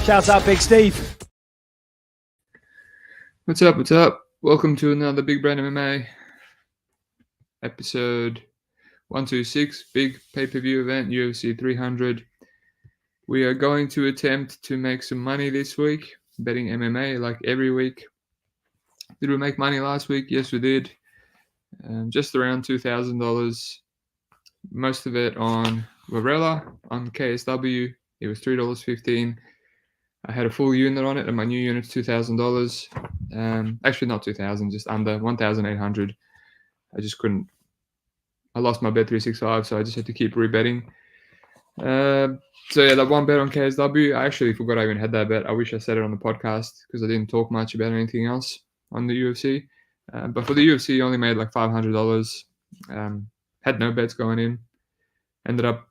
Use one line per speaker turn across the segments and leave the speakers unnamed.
Shout out Big Steve.
What's up? What's up? Welcome to another Big Brain MMA episode 126, big pay-per-view event, UFC 300. We are going to attempt to make some money this week, betting MMA like every week. Did we make money last week? Yes, we did. Just around $2,000. Most of it on Varela, on KSW. It was $3.15. I had a full unit on it, and my new unit's $2,000. Actually, not 2,000, just under 1,800. I just couldn't. I lost my bet 365, so I just had to keep rebetting. So yeah, that one bet on KSW, I actually forgot I even had that bet. I wish I said it on the podcast because I didn't talk much about anything else on the UFC. But for the UFC, I only made like $500. Had no bets going in. Ended up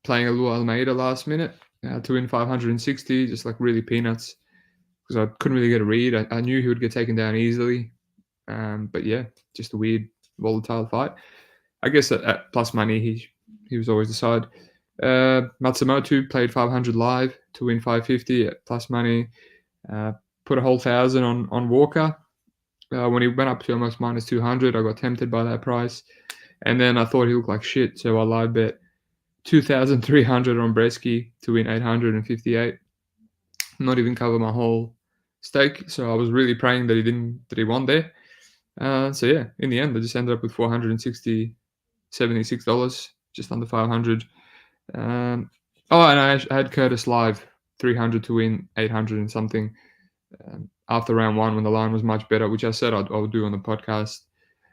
playing a little Almeida last minute to win 560, just like really peanuts because I couldn't really get a read. I knew he would get taken down easily. But yeah, just a weird, volatile fight. I guess at plus money, he was always the side. Matsumoto played 500 live to win 550 at plus money. Put a whole 1,000 on Walker. When he went up to almost minus 200, I got tempted by that price. And then I thought he looked like shit, so I live bet 2,300 on Bresky to win 858. Not even cover my whole stake, so I was really praying that he won there. So yeah, in the end, I just ended up with $476, just under 500. And I had Curtis live 300 to win 800 and something after round one when the line was much better, which I said I'll do on the podcast.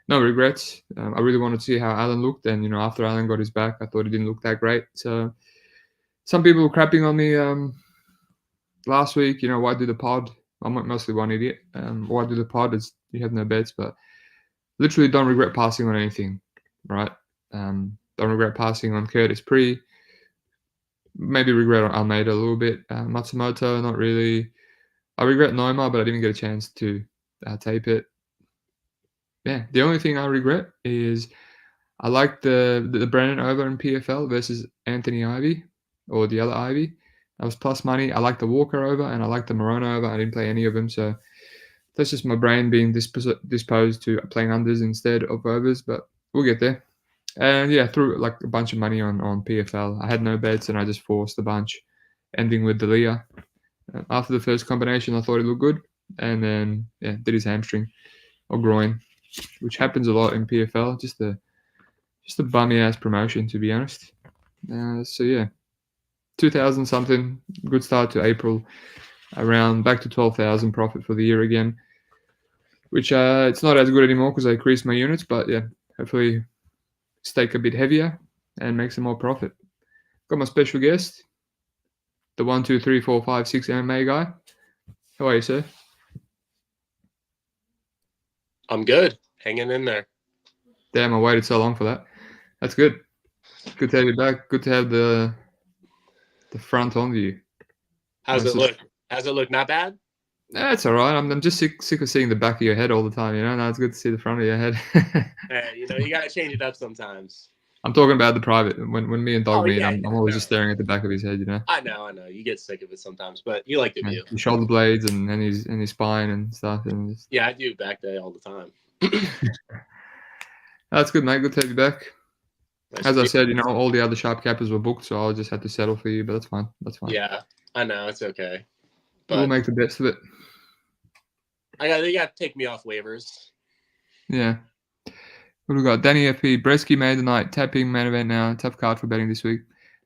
No regrets. I really wanted to see how Allen looked, and after Allen got his back, I thought he didn't look that great. So some people were crapping on me last week. Why do the pod? I'm mostly one idiot. Why do the pod? It's you have no bets, but literally don't regret passing on anything, right? Don't regret passing on Curtis Pre. Maybe regret on Almeida a little bit. Matsumoto, not really. I regret Neumar, but I didn't get a chance to tape it. Yeah, the only thing I regret is I like the Brennan over in PFL versus Anthony Ivy, or the other Ivy. That was plus money. I like the Walker over, and I like the Morona over. I didn't play any of them, so that's just my brain being disposed to playing unders instead of overs, but we'll get there. And yeah, threw like a bunch of money on PFL. I had no bets, and I just forced a bunch, ending with D'Elia. After the first combination, I thought it looked good, and then did his hamstring or groin, which happens a lot in PFL. Just a bummy ass promotion, to be honest. So yeah, 2,000 something. Good start to April. Around back to 12,000 profit for the year again, which it's not as good anymore because I increased my units, but yeah, hopefully stake a bit heavier and make some more profit. Got my special guest, the 1, 2, 3, 4, 5, 6 MMA guy. How are you, sir?
I'm good. Hanging in there.
Damn, I waited so long for that. That's good. Good to have you back. Good to have the front on view.
How's it look? How's it look? Not bad?
That's all right. I'm just sick of seeing the back of your head all the time. Now it's good to see the front of your head.
You got to change it up sometimes.
I'm talking about the private. When me and Dog meet, I'm always just staring at the back of his head,
I know. You get sick of it sometimes, but you like the view.
The shoulder blades and his spine and stuff. And just...
Yeah, I do back day all the time.
That's good, mate. Good to have you back.
Nice.
As I said, all the other sharp cappers were booked, so I just had to settle for you, but that's fine.
Yeah, I know. It's okay. But
we'll make the best of it.
They got to take me off waivers.
Yeah. What do we got? Danny FP, Bresky made the night, tapping main event now. Tough card for betting this week.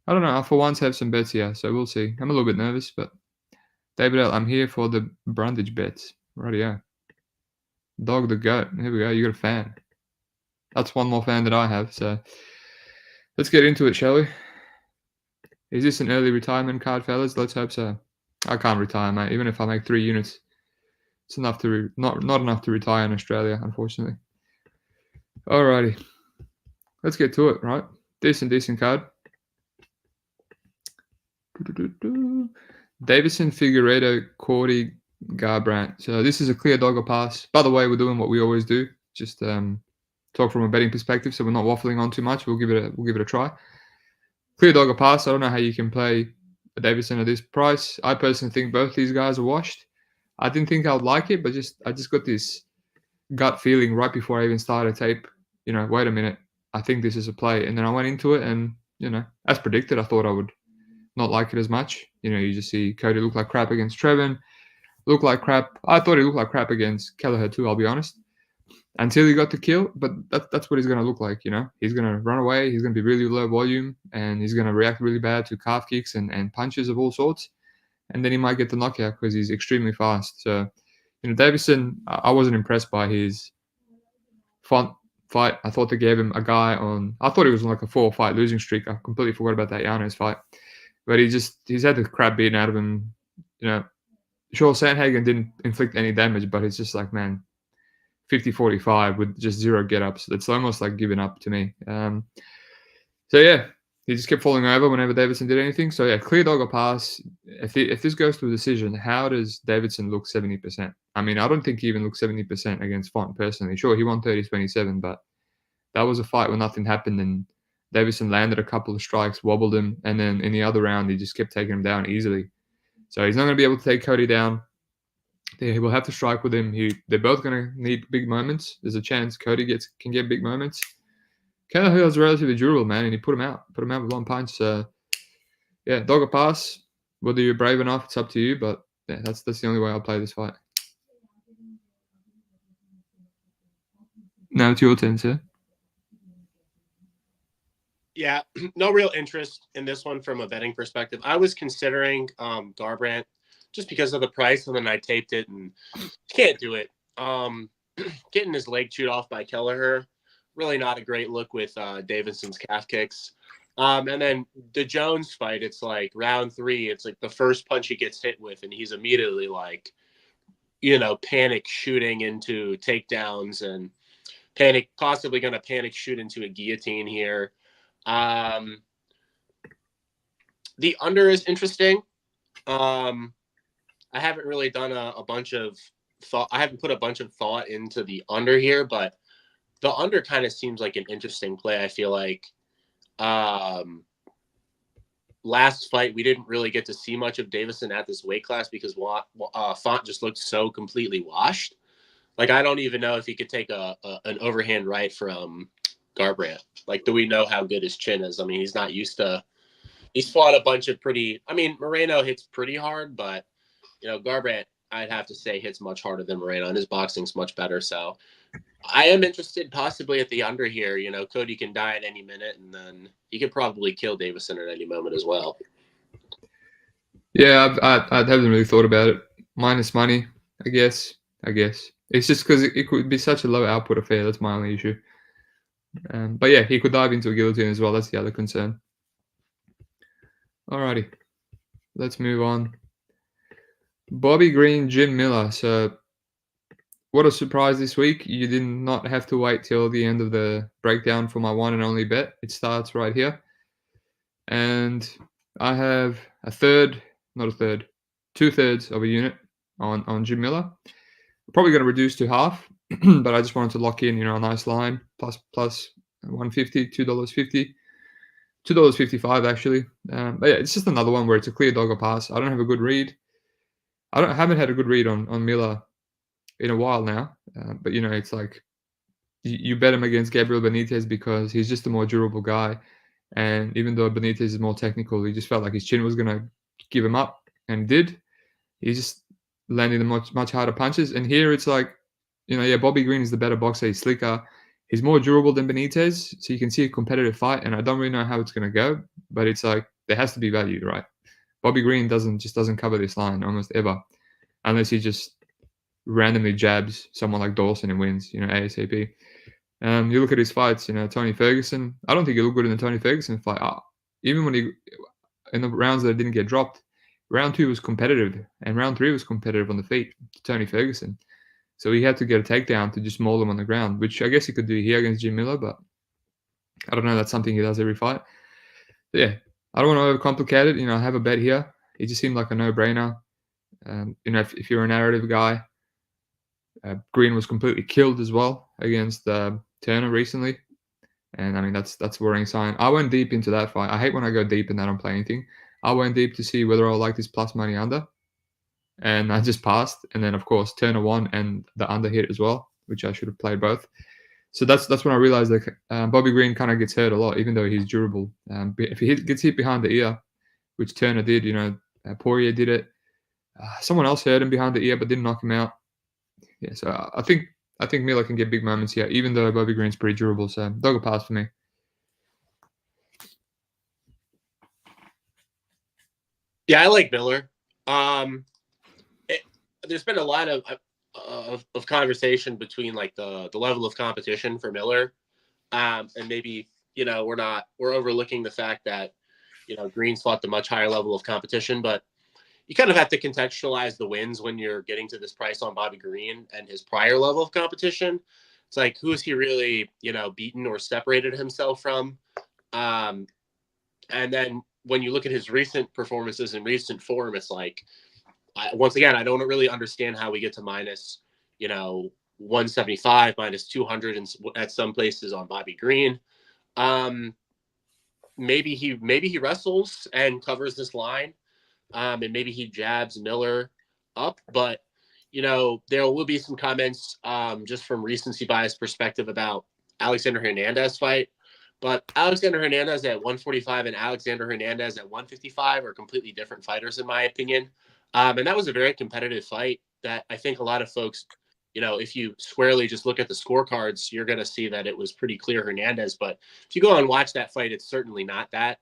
I don't know. I for once have some bets here, so we'll see. I'm a little bit nervous, but David L, I'm here for the Brundage bets. Rightio. Dog the goat. Here we go. You got a fan. That's one more fan that I have, so let's get into it, shall we? Is this an early retirement card, fellas? Let's hope so. I can't retire, mate. Even if I make 3 units, it's enough to not enough to retire in Australia, unfortunately. Alrighty, let's get to it. Right, decent card. Deiveson, Figueiredo, Cody, Garbrandt. So this is a clear dog or pass. By the way, we're doing what we always do. Just talk from a betting perspective, so we're not waffling on too much. We'll give it a try. Clear dog or pass. I don't know how you can play Deiveson at this price. I personally think both these guys are washed. I didn't think I would like it, but I just got this gut feeling right before I even started tape. Wait a minute, I think this is a play. And then I went into it, and as predicted, I thought I would not like it as much. You just see Cody look like crap against Trevin, look like crap. I thought he looked like crap against Kelleher too, I'll be honest, until he got the kill. But that's what he's going to look like. He's going to run away. He's going to be really low volume, and he's going to react really bad to calf kicks and punches of all sorts. And then he might get the knockout because he's extremely fast. So, Deiveson, I wasn't impressed by his fight. I thought they gave him a guy I thought he was on like a 4-fight losing streak. I completely forgot about that Janos fight. But he's had the crap beaten out of him. Sure, Sandhagen didn't inflict any damage, but it's just like, man, 50-45 with just 0 get-ups. It's almost like giving up to me. So, yeah, he just kept falling over whenever Deiveson did anything. So, yeah, clear dog or pass. If this goes to a decision, how does Deiveson look 70%? I mean, I don't think he even looked 70% against Font, personally. Sure, he won 30-27, but that was a fight where nothing happened, and Deiveson landed a couple of strikes, wobbled him, and then in the other round, he just kept taking him down easily. So he's not going to be able to take Cody down. He will have to strike with him. They're both going to need big moments. There's a chance Cody can get big moments. Kelleher is relatively durable, man, and he put him out with one punch. So, yeah, dog or pass. Whether you're brave enough, it's up to you. But yeah, that's the only way I'll play this fight. Now it's your turn, sir.
Yeah, no real interest in this one from a betting perspective. I was considering Garbrandt just because of the price, and then I taped it and can't do it. Getting his leg chewed off by Kelleher, really not a great look with Davidson's calf kicks. And then the Jones fight, it's like round 3. It's like the first punch he gets hit with, and he's immediately like, panic shooting into takedowns and possibly going to panic shoot into a guillotine here. The under is interesting. I haven't really done a bunch of thought. I haven't put a bunch of thought into the under here, but the under kind of seems like an interesting play. I feel like last fight we didn't really get to see much of Deiveson at this weight class because Font just looked so completely washed. Like, I don't even know if he could take an overhand right from Garbrandt. Like, do we know how good his chin is? I mean, he's not used to. He's fought a bunch of Moreno hits pretty hard, but Garbrandt, I'd have to say, hits much harder than Moreno, and his boxing's much better. So, I am interested possibly at the under here. Cody can die at any minute, and then he could probably kill Deiveson at any moment as well.
Yeah, I haven't really thought about it. Minus money, I guess. It's just because it could be such a low output affair. That's my only issue. But yeah, he could dive into a guillotine as well. That's the other concern. Alrighty, let's move on. Bobby Green, Jim Miller. So, what a surprise this week. You did not have to wait till the end of the breakdown for my one and only bet. It starts right here. And I have 2/3 of a unit on Jim Miller. Probably going to reduce to half, but I just wanted to lock in, a nice line, plus 150, $2.50, $2.55 actually. But yeah, it's just another one where it's a clear dog or pass. I don't have a good read. I haven't had a good read on Miller in a while now. But it's like you bet him against Gabriel Benitez because he's just a more durable guy. And even though Benitez is more technical, he just felt like his chin was going to give him up, and did. He just landing the much harder punches. And here it's like, Bobby Green is the better boxer. He's slicker. He's more durable than Benitez. So you can see a competitive fight. And I don't really know how it's going to go. But it's like, there has to be value, right? Bobby Green doesn't cover this line almost ever. Unless he just randomly jabs someone like Dawson and wins, ASAP. You look at his fights, Tony Ferguson. I don't think he looked good in the Tony Ferguson fight. Even when in the rounds that didn't get dropped, round 2 was competitive, and round 3 was competitive on the feet to Tony Ferguson. So he had to get a takedown to just maul him on the ground, which I guess he could do here against Jim Miller, but I don't know. That's something he does every fight. But yeah, I don't want to overcomplicate it. I have a bet here. It just seemed like a no-brainer. If you're a narrative guy, Green was completely killed as well against Turner recently. And I mean, that's a worrying sign. I went deep into that fight. I hate when I go deep and I don't play anything. I went deep to see whether I like this plus money under, and I just passed. And then, of course, Turner won and the under hit as well, which I should have played both. So that's when I realized that Bobby Green kind of gets hurt a lot, even though he's durable. If he gets hit behind the ear, which Turner did, Poirier did it. Someone else hurt him behind the ear but didn't knock him out. Yeah, so I think Miller can get big moments here, even though Bobby Green's pretty durable. So dog a pass for me.
Yeah, I like Miller. There's been a lot of conversation between like the level of competition for Miller, and maybe we're overlooking the fact that Green's fought the much higher level of competition, but you kind of have to contextualize the wins when you're getting to this price on Bobby Green and his prior level of competition. It's like, who has he really, beaten or separated himself from? And then when you look at his recent performances in recent form, it's like, once again, I don't really understand how we get to minus, 175, minus 200 at some places on Bobby Green. Maybe he wrestles and covers this line. And maybe he jabs Miller up, but there will be some comments just from recency bias perspective about Alexander Hernandez fight. But Alexander Hernandez at 145 and Alexander Hernandez at 155 are completely different fighters, in my opinion. And that was a very competitive fight that I think a lot of folks, if you squarely just look at the scorecards, you're going to see that it was pretty clear Hernandez. But if you go and watch that fight, it's certainly not that.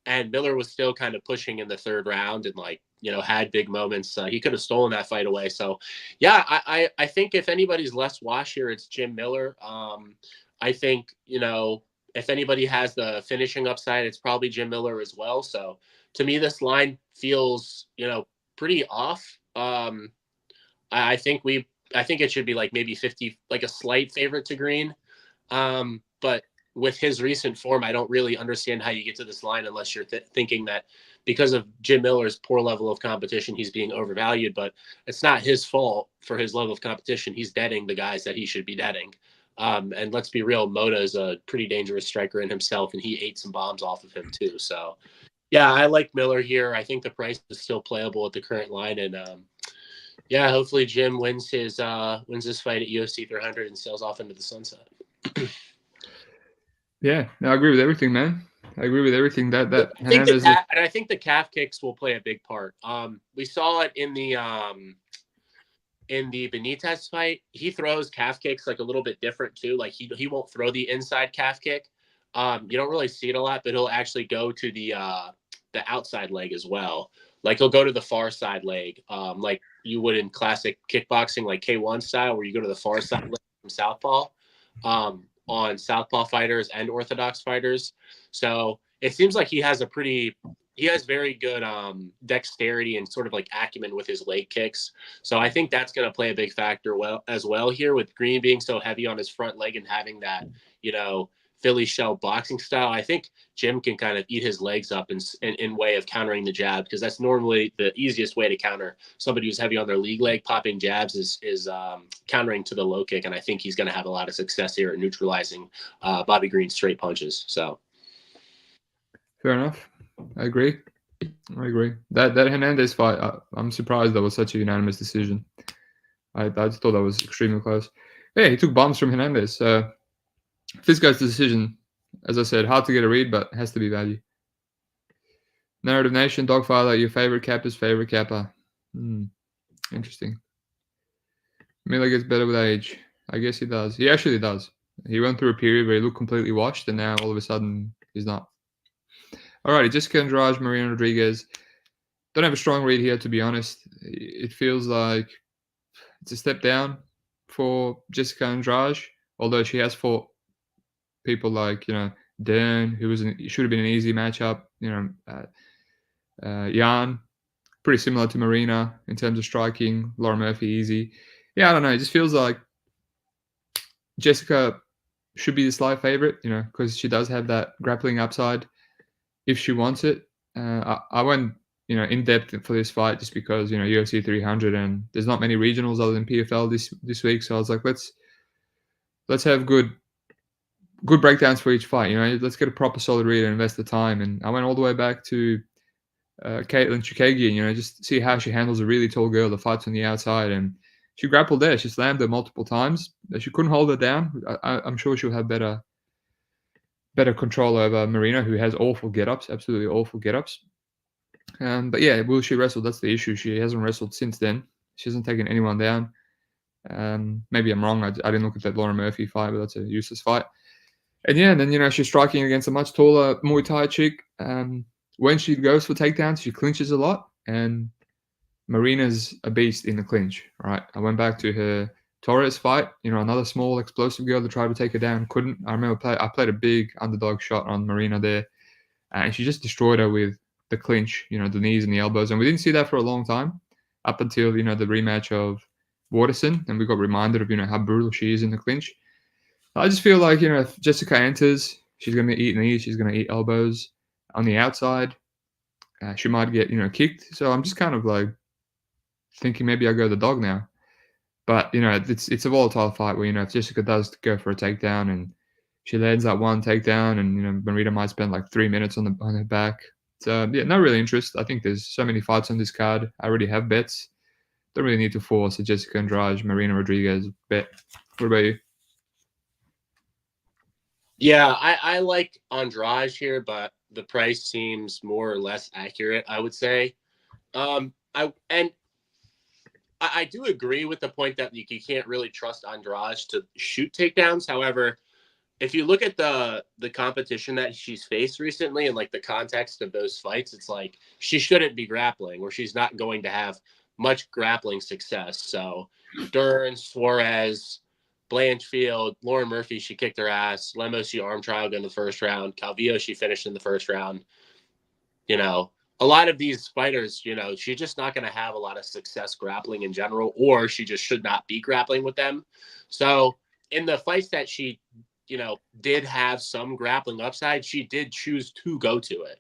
And Miller was still kind of pushing in the third round and had big moments. He could have stolen that fight away. So, yeah, I think if anybody's less wash here, it's Jim Miller. I think, if anybody has the finishing upside, it's probably Jim Miller as well. So to me, this line feels, pretty off. I think it should be maybe 50, a slight favorite to Green. But with his recent form, I don't really understand how you get to this line unless you're thinking that because of Jim Miller's poor level of competition, he's being overvalued. But it's not his fault for his level of competition. He's deading the guys that he should be deading. And let's be real, Mota is a pretty dangerous striker in himself, and he ate some bombs off of him too. So, yeah, I like Miller here. I think the price is still playable at the current line, and hopefully Jim wins his fight at UFC 300 and sails off into the sunset.
Yeah, no, I agree with everything, man. I agree with everything that
and I think the calf kicks will play a big part. We saw it in the Benitez fight. He throws calf kicks a little bit different too. He won't throw the inside calf kick. You don't really see it a lot, but he'll actually go to the outside leg as well. He'll go to the far side leg, like you would in classic kickboxing, like K1 style, where you go to the far side leg from southpaw. On southpaw fighters and orthodox fighters. So it seems like he has very good dexterity and sort of acumen with his leg kicks. So I think that's going to play a big factor as well here, with Green being so heavy on his front leg and having that, Philly shell boxing style. I think Jim can kind of eat his legs up in way of countering the jab, because that's normally the easiest way to counter somebody who's heavy on their lead leg. Popping jabs is countering to the low kick, and I think he's going to have a lot of success here at neutralizing Bobby Green's straight punches. So,
fair enough. I agree. That Hernandez fight, I'm surprised that was such a unanimous decision. I thought that was extremely close. Yeah, he took bombs from Hernandez. If this guy's decision, as I said, hard to get a read, but has to be value. Narrative Nation, Dogfather, your favorite capper's favorite capper. Interesting. Miller gets better with age. I guess he does. He actually does. He went through a period where he looked completely washed, and now all of a sudden he's not. Alrighty, Jéssica Andrade, Marina Rodriguez. Don't have a strong read here, to be honest. It feels like it's a step down for Jéssica Andrade, although she has fought people like, Dern, who should have been an easy matchup. Jan, pretty similar to Marina in terms of striking. Laura Murphy, easy. Yeah, I don't know. It just feels like Jéssica should be the slight favorite, because she does have that grappling upside if she wants it. I went, in depth for this fight just because, UFC 300 and there's not many regionals other than PFL this week. So I was like, let's have good good breakdowns for each fight. You know, let's get a proper solid read and invest the time. And I went all the way back to Caitlin Chukagian, you know, just see how she handles a really tall girl that fights on the outside. And she grappled there. She slammed her multiple times. She couldn't hold her down. I'm sure she'll have better control over Marina, who has awful get-ups, absolutely awful get-ups. But yeah, will she wrestle? That's the issue. She hasn't wrestled since then. She hasn't taken anyone down. Maybe I'm wrong. I didn't look at that Lauren Murphy fight, but that's a useless fight. And yeah, and then, you know, she's striking against a much taller Muay Thai chick. When she goes for takedowns, she clinches a lot. And Marina's a beast in the clinch, right? I went back to her Torres fight, you know, another small explosive girl that tried to take her down, couldn't. I remember I played a big underdog shot on Marina there, and she just destroyed her with the clinch, you know, the knees and the elbows. And we didn't see that for a long time, up until, you know, the rematch of Waterson, and we got reminded of, you know, how brutal she is in the clinch. I just feel like, you know, if Jessica enters, she's going to eat knees, she's going to eat elbows on the outside. She might get, you know, kicked. So I'm just kind of like thinking maybe I go the dog now. But, you know, it's a volatile fight where, you know, if Jessica does go for a takedown and she lands that one takedown, and, you know, Marina might spend like 3 minutes on her back. So yeah, no real interest. I think there's so many fights on this card. I already have bets. Don't really need to force a Jessica Andrade, Marina Rodriguez bet. What about you?
Yeah, I like Andrade here, but the price seems more or less accurate, I would say. I do agree with the point that you can't really trust Andrade to shoot takedowns. However, if you look at the competition that she's faced recently and like the context of those fights, it's like she shouldn't be grappling, or she's not going to have much grappling success. So Dern, Suarez, Blanchfield, Lauren Murphy, she kicked her ass. Lemos, she arm trialed in the first round. Calvillo, she finished in the first round. You know, a lot of these fighters, you know, she's just not going to have a lot of success grappling in general, or she just should not be grappling with them. So in the fights that she, you know, did have some grappling upside, she did choose to go to it.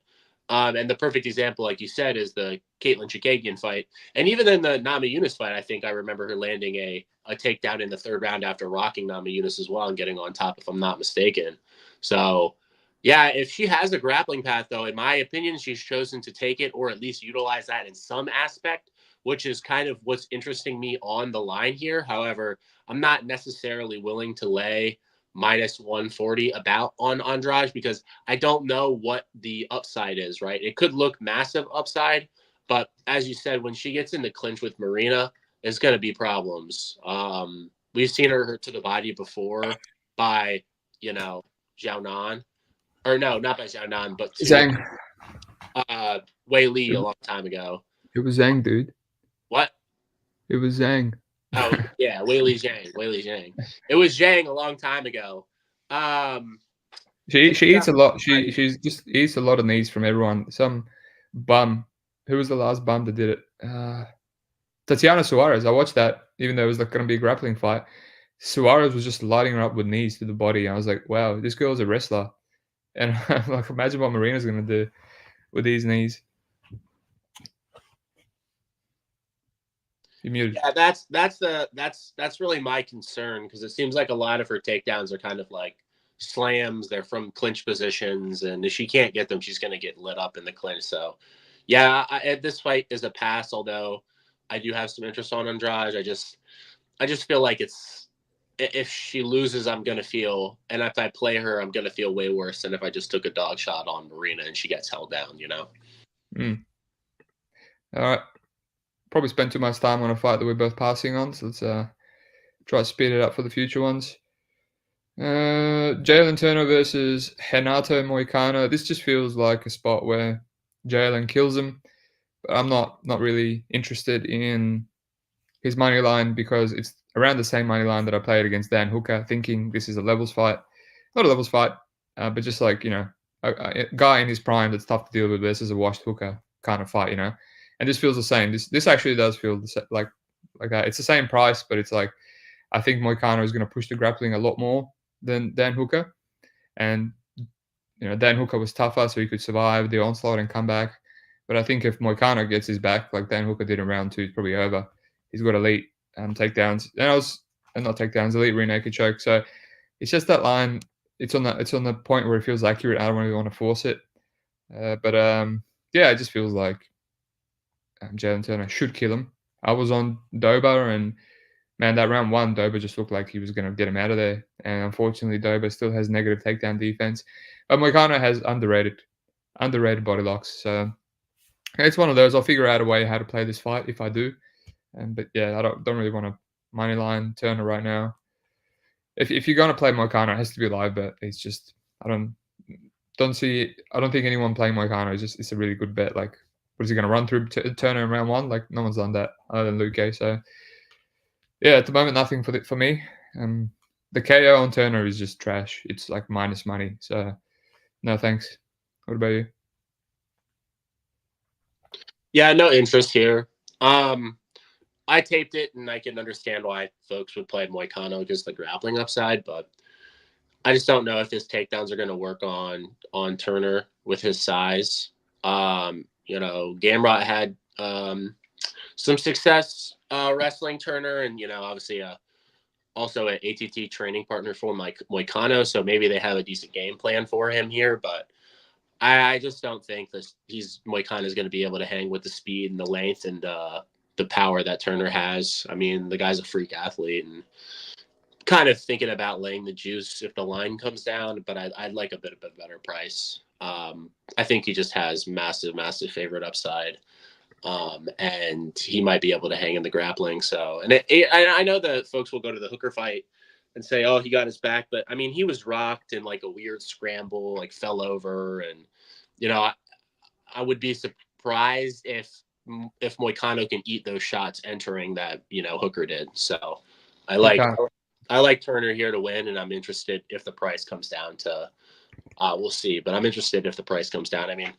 And the perfect example, like you said, is the Caitlin Chukagian fight. And even in the Namajunas fight, I think I remember her landing a takedown in the third round after rocking Namajunas as well and getting on top, if I'm not mistaken. So, yeah, if she has a grappling path, though, in my opinion, she's chosen to take it, or at least utilize that in some aspect, which is kind of what's interesting me on the line here. However, I'm not necessarily willing to lay minus 140 about on Andrade, because I don't know what the upside is, right? It could look massive upside, but as you said, when she gets in the clinch with Marina, it's going to be problems. We've seen her hurt to the body before by, you know, Xiaonan. Or no, not by Xiaonan, but
Zhang.
Weili a long time ago.
It was Zhang, dude.
What?
It was Zhang.
Oh, yeah, Weili Zhang. It was Zhang a long time ago.
She eats a lot. She's just eats a lot of knees from everyone. Some bum. Who was the last bum that did it? Tatiana Suarez. I watched that, even though it was like going to be a grappling fight. Suarez was just lighting her up with knees to the body. I was like, wow, this girl's a wrestler. And like, imagine what Marina's going to do with these knees. You're muted.
Yeah, that's really my concern, because it seems like a lot of her takedowns are kind of like slams. They're from clinch positions, and if she can't get them, she's going to get lit up in the clinch. So, yeah, this fight is a pass. Although I do have some interest on Andrade. I just feel like if she loses, I'm going to feel, and if I play her, I'm going to feel way worse than if I just took a dog shot on Marina and she gets held down, you know?
All right. Probably spent too much time on a fight that we're both passing on, so let's try to speed it up for the future ones. Jalin Turner versus Renato Moicano. This just feels like a spot where Jalin kills him, but I'm not really interested in his money line, because it's around the same money line that I played against Dan Hooker, thinking this is a levels fight. Not a levels fight, but just like, you know, a guy in his prime that's tough to deal with versus a washed Hooker kind of fight, you know. And this feels the same. This actually does feel like it's the same price, but it's like, I think Moicano is going to push the grappling a lot more than Dan Hooker. And, you know, Dan Hooker was tougher, so he could survive the onslaught and come back. But I think if Moicano gets his back, like Dan Hooker did in round 2, it's probably over. He's got elite takedowns. And not takedowns, elite rear naked choke. So it's just that line. it's on the point where it feels accurate. I don't really want to force it. But yeah, it just feels like Jalin Turner should kill him. I was on Doba, and man, that round 1, Doba just looked like he was going to get him out of there. And unfortunately, Doba still has negative takedown defense. But Moicano has underrated body locks. So it's one of those. I'll figure out a way how to play this fight if I do. But yeah, I don't really want to money line Turner right now. If you're going to play Moicano, it has to be a live bet. It's just I don't think anyone playing Moicano it's a really good bet. Like, what is he going to run through Turner in round 1? Like, no one's done that other than Luque. So yeah, at the moment, nothing for me. The KO on Turner is just trash. It's like minus money. So no thanks. What about you?
Yeah, no interest here. I taped it, and I can understand why folks would play Moicano, just the grappling upside, but I just don't know if his takedowns are going to work on Turner with his size. Garbrandt had some success wrestling Turner, and obviously also an ATT training partner for Moicano, so maybe they have a decent game plan for him here, but I just don't think that Moicano is going to be able to hang with the speed and the length and the power that Turner has. I mean, the guy's a freak athlete, and kind of thinking about laying the juice if the line comes down, but I'd like a bit of a better price. I think he just has massive favorite upside, and he might be able to hang in the grappling. So, and I know that folks will go to the Hooker fight and say, "Oh, he got his back," but I mean, he was rocked in like a weird scramble, like fell over, and I would be surprised if Moicano can eat those shots entering that Hooker did. So, I like Turner here to win, and I'm interested if the price comes down to. We'll see, but I'm interested if the price comes down. I mean,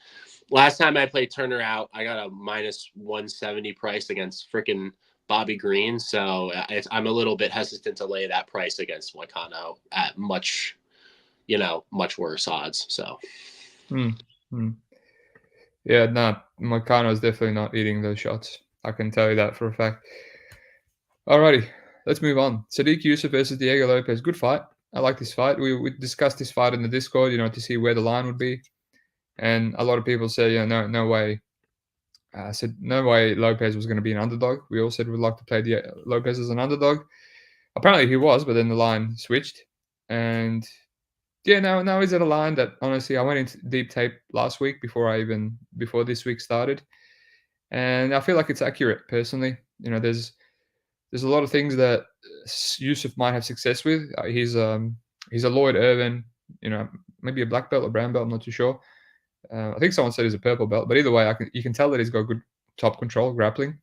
last time I played Turner out, I got a minus 170 price against freaking Bobby Green, so I'm a little bit hesitant to lay that price against Moicano at much worse odds. So,
yeah, no, Moicano is definitely not eating those shots. I can tell you that for a fact. Alrighty, let's move on. Sodiq Yusuff versus Diego Lopes. Good fight. I like this fight. We discussed this fight in the Discord, to see where the line would be. And a lot of people say, no way. I said, no way Lopes was going to be an underdog. We all said we'd like to play Lopes as an underdog. Apparently he was, but then the line switched. And yeah, now he's at a line that, honestly, I went into deep tape last week before this week started. And I feel like it's accurate, personally. There's a lot of things that Yusuff might have success with. He's a Lloyd Irvin, maybe a black belt or brown belt. I'm not too sure. I think someone said he's a purple belt, but either way, you can tell that he's got good top control grappling,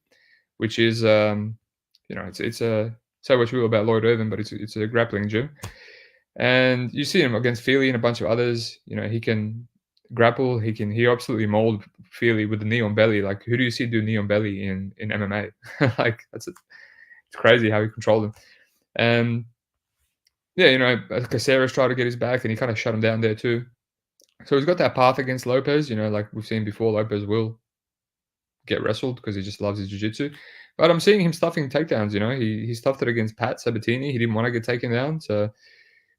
which is it's say what you will about Lloyd Irvin, but it's a grappling gym. And you see him against Feely and a bunch of others. He can grapple. He absolutely mauled Feely with the knee on belly. Like, who do you see do knee on belly in MMA? Like, it's crazy how he controlled him. And yeah, Caceres tried to get his back, and he kind of shut him down there too. So he's got that path against Lopes. Like we've seen before, Lopes will get wrestled because he just loves his jiu-jitsu. But I'm seeing him stuffing takedowns. He stuffed it against Pat Sabatini. He didn't want to get taken down, so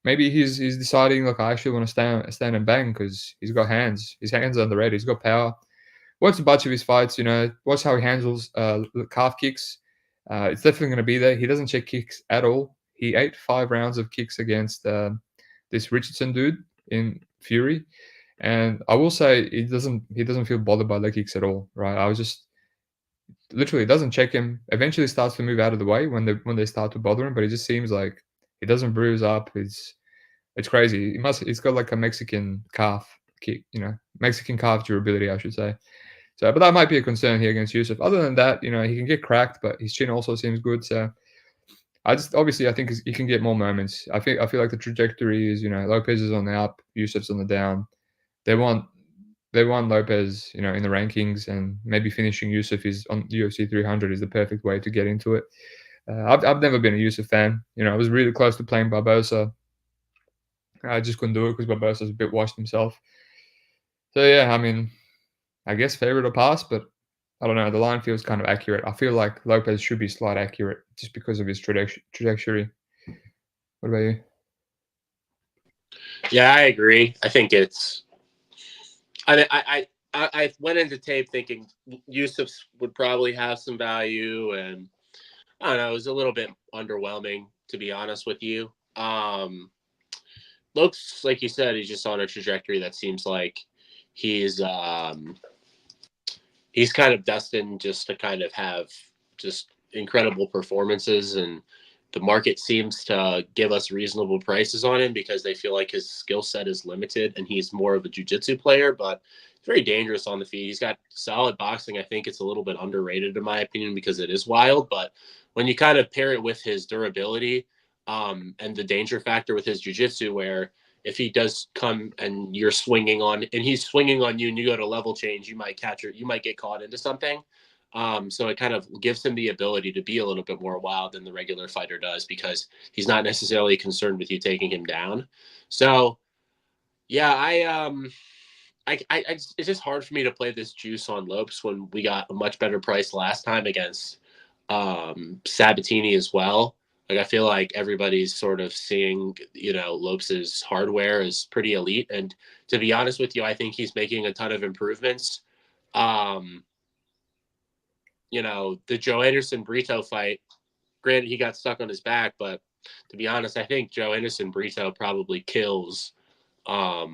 maybe he's deciding, look, I actually want to stand and bang because he's got hands. His hands are underrated. He's got power. Watch a bunch of his fights. Watch how he handles calf kicks. It's definitely going to be there. He doesn't check kicks at all. He ate 5 rounds of kicks against this Richardson dude in Fury, and I will say he doesn't feel bothered by leg kicks at all. Right? I was just literally doesn't check him. Eventually starts to move out of the way when they start to bother him, but it just seems like he doesn't bruise up. It's crazy. He's got like a Mexican calf kick, Mexican calf durability, I should say. So, but that might be a concern here against Yusuff. Other than that, he can get cracked, but his chin also seems good. So, I think he can get more moments. I feel like the trajectory is, Lopes is on the up, Yusuff's on the down. They want Lopes, in the rankings, and maybe finishing Yusuff is on UFC 300 is the perfect way to get into it. I've never been a Yusuff fan. I was really close to playing Barbosa. I just couldn't do it because Barbosa's a bit washed himself. So yeah, I mean, I guess favorite or pass, but I don't know. The line feels kind of accurate. I feel like Lopes should be slight accurate just because of his trajectory. What about you?
Yeah, I agree. I think it's. I went into tape thinking Yusuff would probably have some value, and I don't know. It was a little bit underwhelming, to be honest with you. Lopes, like you said, he's just on a trajectory that seems like he's kind of destined just to kind of have just incredible performances, and the market seems to give us reasonable prices on him because they feel like his skill set is limited and he's more of a jiu-jitsu player, but he's very dangerous on the feet. He's got solid boxing. I think it's a little bit underrated in my opinion because it is wild, but when you kind of pair it with his durability and the danger factor with his jiu-jitsu, where if he does come and you're swinging on and he's swinging on you and you go to level change, you might get caught into something. So it kind of gives him the ability to be a little bit more wild than the regular fighter does because he's not necessarily concerned with you taking him down. So yeah, it's just hard for me to play this juice on Lopes when we got a much better price last time against Sabatini as well. Like I feel like everybody's sort of seeing, Lopes's hardware is pretty elite. And to be honest with you, I think he's making a ton of improvements. The Joe Anderson-Brito fight, granted he got stuck on his back, but to be honest, I think Joe Anderson-Brito probably kills. I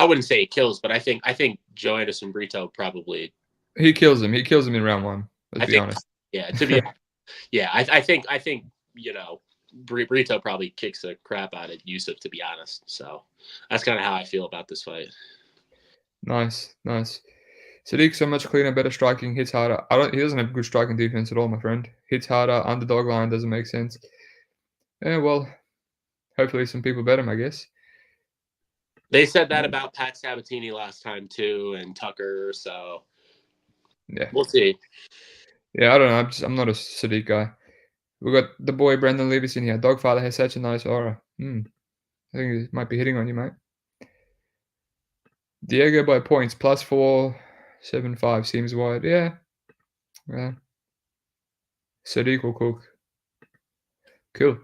wouldn't say he kills, but I think Joe Anderson-Brito probably.
He kills him. He kills him in round one. Let's be honest.
Yeah, to be yeah, I think Brito probably kicks the crap out of Yusuff, to be honest. So that's kind of how I feel about this fight.
Nice. Sodiq, so much cleaner, better striking, hits harder. He doesn't have good striking defense at all, my friend. Hits harder, underdog line doesn't make sense. Yeah, well, hopefully some people bet him, I guess.
They said that about Pat Sabatini last time too, and Tucker. So
yeah,
we'll see.
Yeah, I don't know. I'm not a Sodiq guy. We got the boy Brendan Levis in here. Dogfather has such a nice aura. I think he might be hitting on you, mate. Diego by points, +475 seems wide. Yeah. Sodiq will cook. Cool.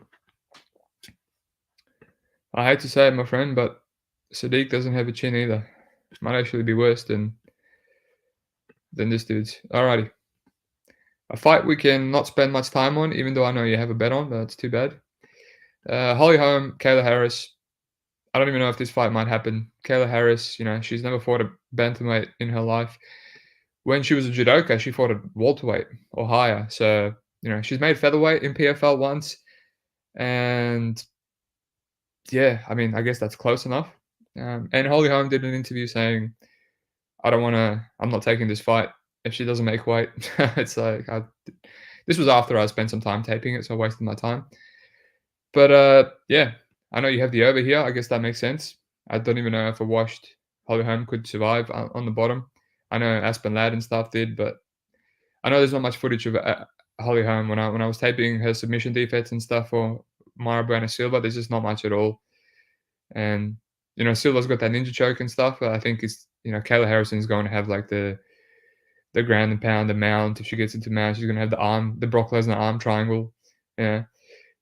I hate to say it, my friend, but Sodiq doesn't have a chin either. Might actually be worse than this dude's. Alrighty. A fight we can not spend much time on, even though I know you have a bet on, but it's too bad. Holm, Kayla Harris. I don't even know if this fight might happen. Kayla Harris, she's never fought a bantamweight in her life. When she was a judoka, she fought at welterweight or higher. So, she's made featherweight in PFL once. And yeah, I mean, I guess that's close enough. And Holm did an interview saying, I'm not taking this fight if she doesn't make weight. It's like, this was after I spent some time taping it, so I wasted my time. But yeah, I know you have the over here. I guess that makes sense. I don't even know if a washed Holm could survive on the bottom. I know Aspen Ladd and stuff did, but I know there's not much footage of Holm when I was taping her submission defense and stuff for Mara Buena Silva. There's just not much at all. And Silva's got that ninja choke and stuff. But I think it's Kayla Harrison's going to have like the ground and pound, the mount. If she gets into mount, she's going to have the Brock Lesnar arm triangle. Yeah.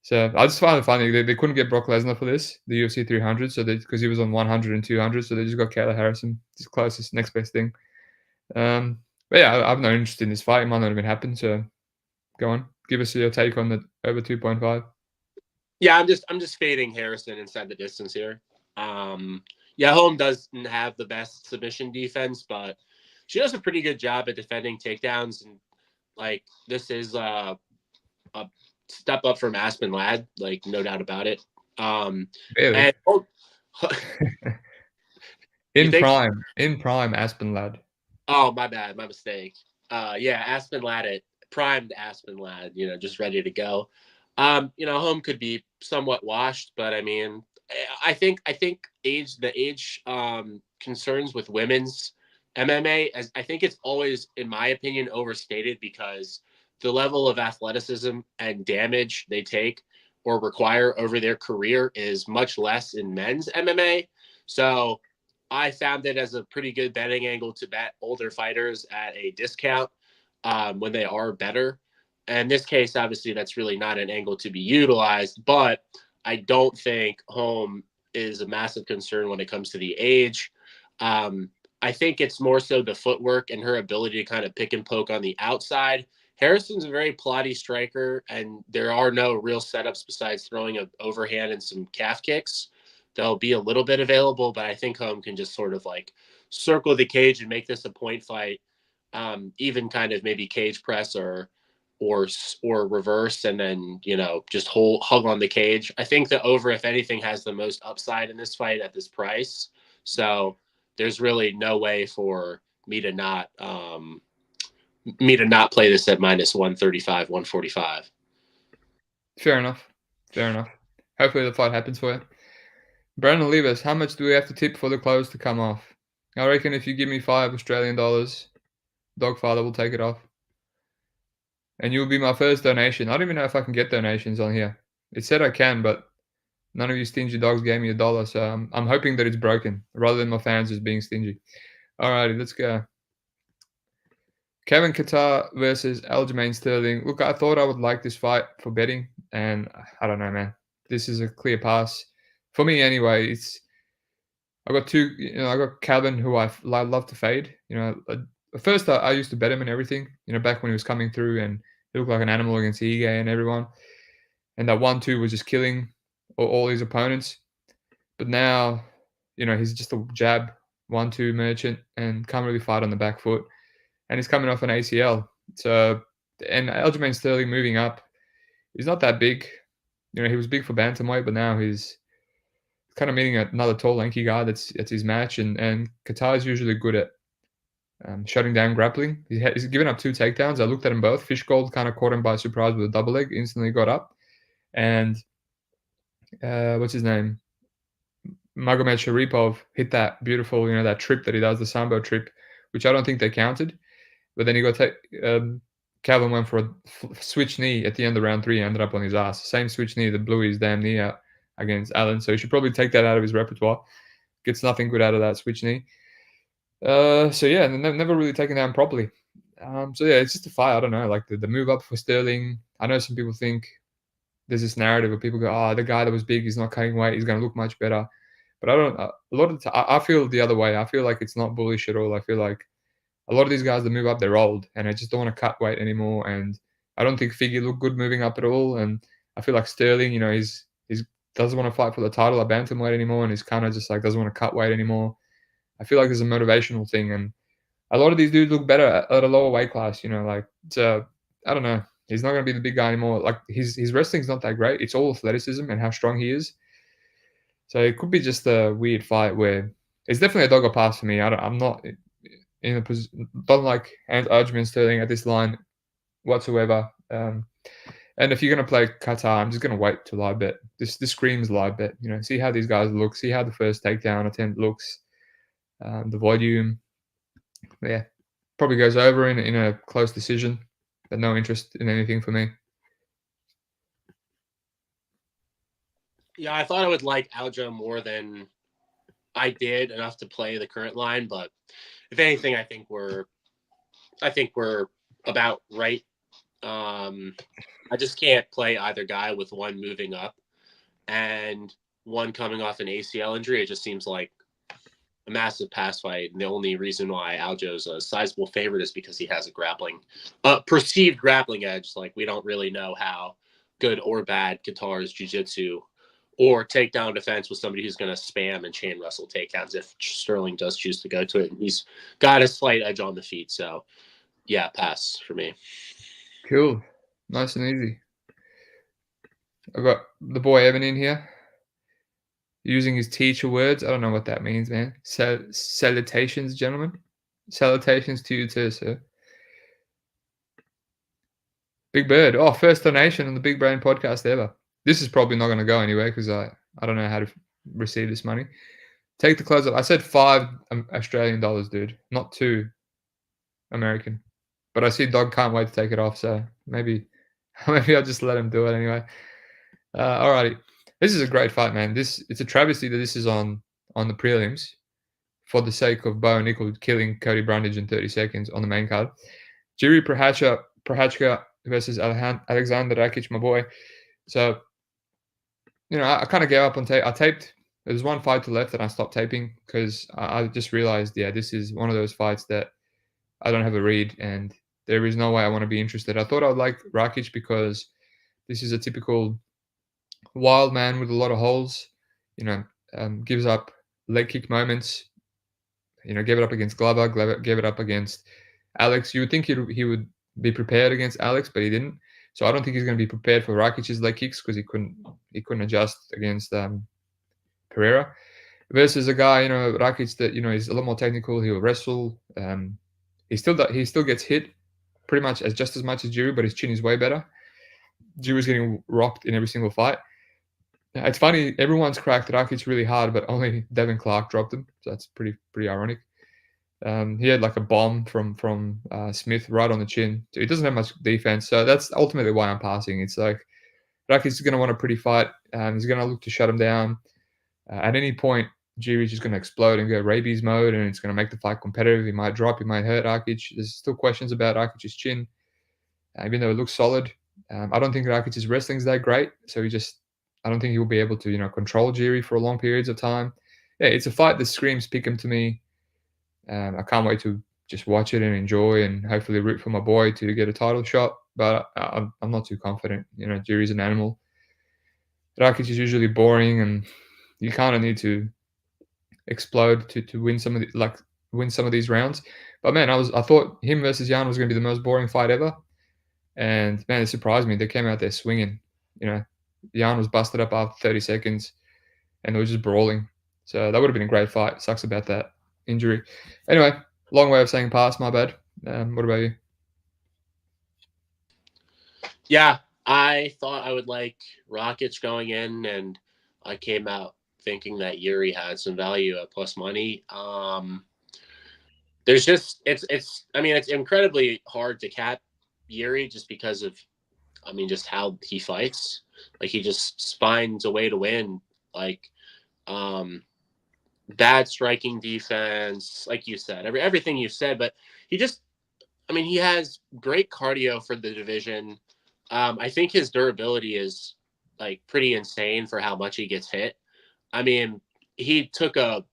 So I just find it funny they couldn't get Brock Lesnar for this, the UFC 300, so because he was on 100 and 200, so they just got Kayla Harrison, his closest, next best thing. But yeah, I have no interest in this fight. It might not even happen. So go on, give us your take on the over 2.5.
Yeah, I'm just fading Harrison inside the distance here. Holm doesn't have the best submission defense, but she does a pretty good job at defending takedowns, and like this is a step up from Aspen Ladd, like no doubt about it.
Really? In prime Aspen Ladd.
Oh, my bad, my mistake. Aspen Ladd, primed Aspen Ladd, just ready to go. Holm could be somewhat washed, but I mean, I think the age concerns with women's MMA, I think it's always, in my opinion, overstated because the level of athleticism and damage they take or require over their career is much less in men's MMA. So I found it as a pretty good betting angle to bet older fighters at a discount when they are better. In this case, obviously, that's really not an angle to be utilized, but I don't think Holm is a massive concern when it comes to the age. I think it's more so the footwork and her ability to kind of pick and poke on the outside. Harrison's a very plotty striker, and there are no real setups besides throwing an overhand and some calf kicks. There'll be a little bit available, but I think Holm can just sort of like circle the cage and make this a point fight, even kind of maybe cage press or reverse, and then, you know, just hug on the cage. I think the over, if anything, has the most upside in this fight at this price. So there's really no way for me to not play this at minus 135, 145.
Fair enough. Hopefully the fight happens for you. Brandon Levis, how much do we have to tip for the clothes to come off? I reckon if you give me $5 Australian, Dogfather will take it off. And you'll be my first donation. I don't even know if I can get donations on here. It said I can, but none of you stingy dogs gave me $1, so I'm hoping that it's broken, rather than my fans just being stingy. Alrighty, let's go. Kevin Kattar versus Aljamain Sterling. Look, I thought I would like this fight for betting, and I don't know, man. This is a clear pass. For me, anyway. I got two, I got Calvin, who I love to fade. At first I used to bet him and everything, back when he was coming through, and he looked like an animal against Ige and everyone. And that 1-2 was just killing all his opponents. But now, he's just a jab 1-2 merchant and can't really fight on the back foot. And he's coming off an ACL. So, and Aljamain Sterling moving up, he's not that big. He was big for bantamweight, but now he's kind of meeting another tall, lanky guy that's his match. And Kattar is usually good at shutting down grappling. He's given up 2 takedowns. I looked at them both. Fishgold kind of caught him by surprise with a double leg, instantly got up. And what's his name? Magomed Sharipov hit that beautiful, that trip that he does, the Sambo trip, which I don't think they counted. But then he got Calvin went for a switch knee at the end of round 3 and ended up on his ass. Same switch knee that blew his damn knee out against Allen. So he should probably take that out of his repertoire. Gets nothing good out of that switch knee. So yeah, never really taken down properly. So yeah, it's just a fight. I don't know, like the move up for Sterling. I know some people think there's this narrative where people go, "Oh, the guy that was big, he's not cutting weight. He's going to look much better." But I don't. A lot of the time, I feel the other way. I feel like it's not bullish at all. I feel like a lot of these guys that move up, they're old, and I just don't want to cut weight anymore. And I don't think Figgy looked good moving up at all. And I feel like Sterling, he's doesn't want to fight for the title at bantamweight anymore, and he's kind of just like doesn't want to cut weight anymore. I feel like there's a motivational thing, and a lot of these dudes look better at a lower weight class. So I don't know. He's not going to be the big guy anymore. Like his wrestling's not that great. It's all athleticism and how strong he is. So it could be just a weird fight where it's definitely a dog or pass for me. I'm not in a position. Don't like Aljamain Sterling at this line whatsoever. And if you're going to play Kattar, I'm just going to wait till live bet. This screams live bet. See how these guys look. See how the first takedown attempt looks. The volume. Yeah, probably goes over in a close decision, but no interest in anything for me.
Yeah, I thought I would like Aljo more than I did, enough to play the current line, but if anything, I think we're about right. I just can't play either guy with one moving up and one coming off an ACL injury. It just seems like a massive pass fight. And the only reason why Aljo's a sizable favorite is because he has a perceived grappling edge. Like, we don't really know how good or bad Kattar's jiu-jitsu or takedown defense with somebody who's going to spam and chain wrestle takedowns if Sterling does choose to go to it. And he's got a slight edge on the feet. So, yeah, pass for me.
Cool. Nice and easy. I've got the boy Evan in here. Using his teacher words. I don't know what that means, man. Salutations, gentlemen. Salutations to you too, sir. Big Bird. Oh, first donation on the Big Brain podcast ever. This is probably not going to go anywhere because I don't know how to receive this money. Take the clothes off. I said $5 Australian, dude, not 2 American. But I see Dog can't wait to take it off, so maybe I'll just let him do it anyway. Alrighty. This is a great fight, man. It's a travesty that this is on the prelims for the sake of Bo Nickal killing Cody Brundage in 30 seconds on the main card. Jiří Procházka versus Aleksandar Rakić, my boy. So I kind of gave up on tape. I taped. There was one fight to left, and I stopped taping because I just realized, this is one of those fights that I don't have a read, and there is no way I want to be interested. I thought I would like Rakić because this is a typical wild man with a lot of holes. Gives up leg kick moments. Gave it up against Glover. Gave it up against Alex. You would think he would be prepared against Alex, but he didn't. So I don't think he's going to be prepared for Rakic's leg kicks because he couldn't adjust against Pereira. Versus a guy, Rakić that is a lot more technical. He'll wrestle. He still gets hit pretty much just as much as Jiří, but his chin is way better. Jiří's getting rocked in every single fight. It's funny, everyone's cracked Rakić really hard, but only Devin Clark dropped him. So that's pretty ironic. He had like a bomb from Smith right on the chin. So he doesn't have much defense. So that's ultimately why I'm passing. It's like Rakić is going to want a pretty fight. He's going to look to shut him down. At any point, Jiří's just going to explode and go rabies mode, and it's going to make the fight competitive. He might drop. He might hurt Rakić. There's still questions about Rakic's chin, even though it looks solid. I don't think Rakic's wrestling is that great. So I don't think he'll be able to, control Jiří for long periods of time. Yeah, it's a fight that screams pick him to me. I can't wait to just watch it and enjoy and hopefully root for my boy to get a title shot. But I'm not too confident. Jiří's an animal. Rakić is usually boring, and you kind of need to explode to win some of these rounds. But man, I thought him versus Jan was going to be the most boring fight ever. And man, it surprised me. They came out there swinging. Jan was busted up after 30 seconds, and they were just brawling. So that would have been a great fight. Sucks about that injury. Anyway, long way of saying pass. My bad. What about you?
Yeah, I thought I would like Rakić going in, and I came out thinking that Jiří had some value at plus money. There's just it's incredibly hard to cap Jiří just because of just how he fights. Like, he just finds a way to win. Like, bad striking defense, like you said, everything you said. But he has great cardio for the division. I think his durability is like pretty insane for how much he gets hit. He took a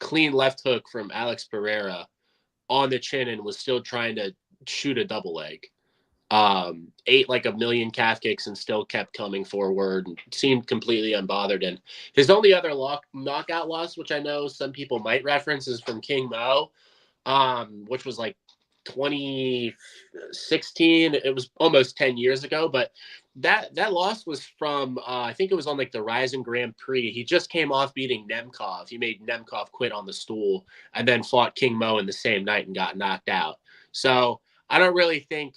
clean left hook from Alex Pereira on the chin and was still trying to shoot a double leg. Ate like a million calf kicks and still kept coming forward and seemed completely unbothered. And his only other knockout loss, which I know some people might reference, is from King Mo, which was like 2016. It was almost 10 years ago, but that loss was from I think it was on like the Rising Grand Prix. He just came off beating Nemkov. He made Nemkov quit on the stool and then fought King Mo in the same night and got knocked out. So I don't really think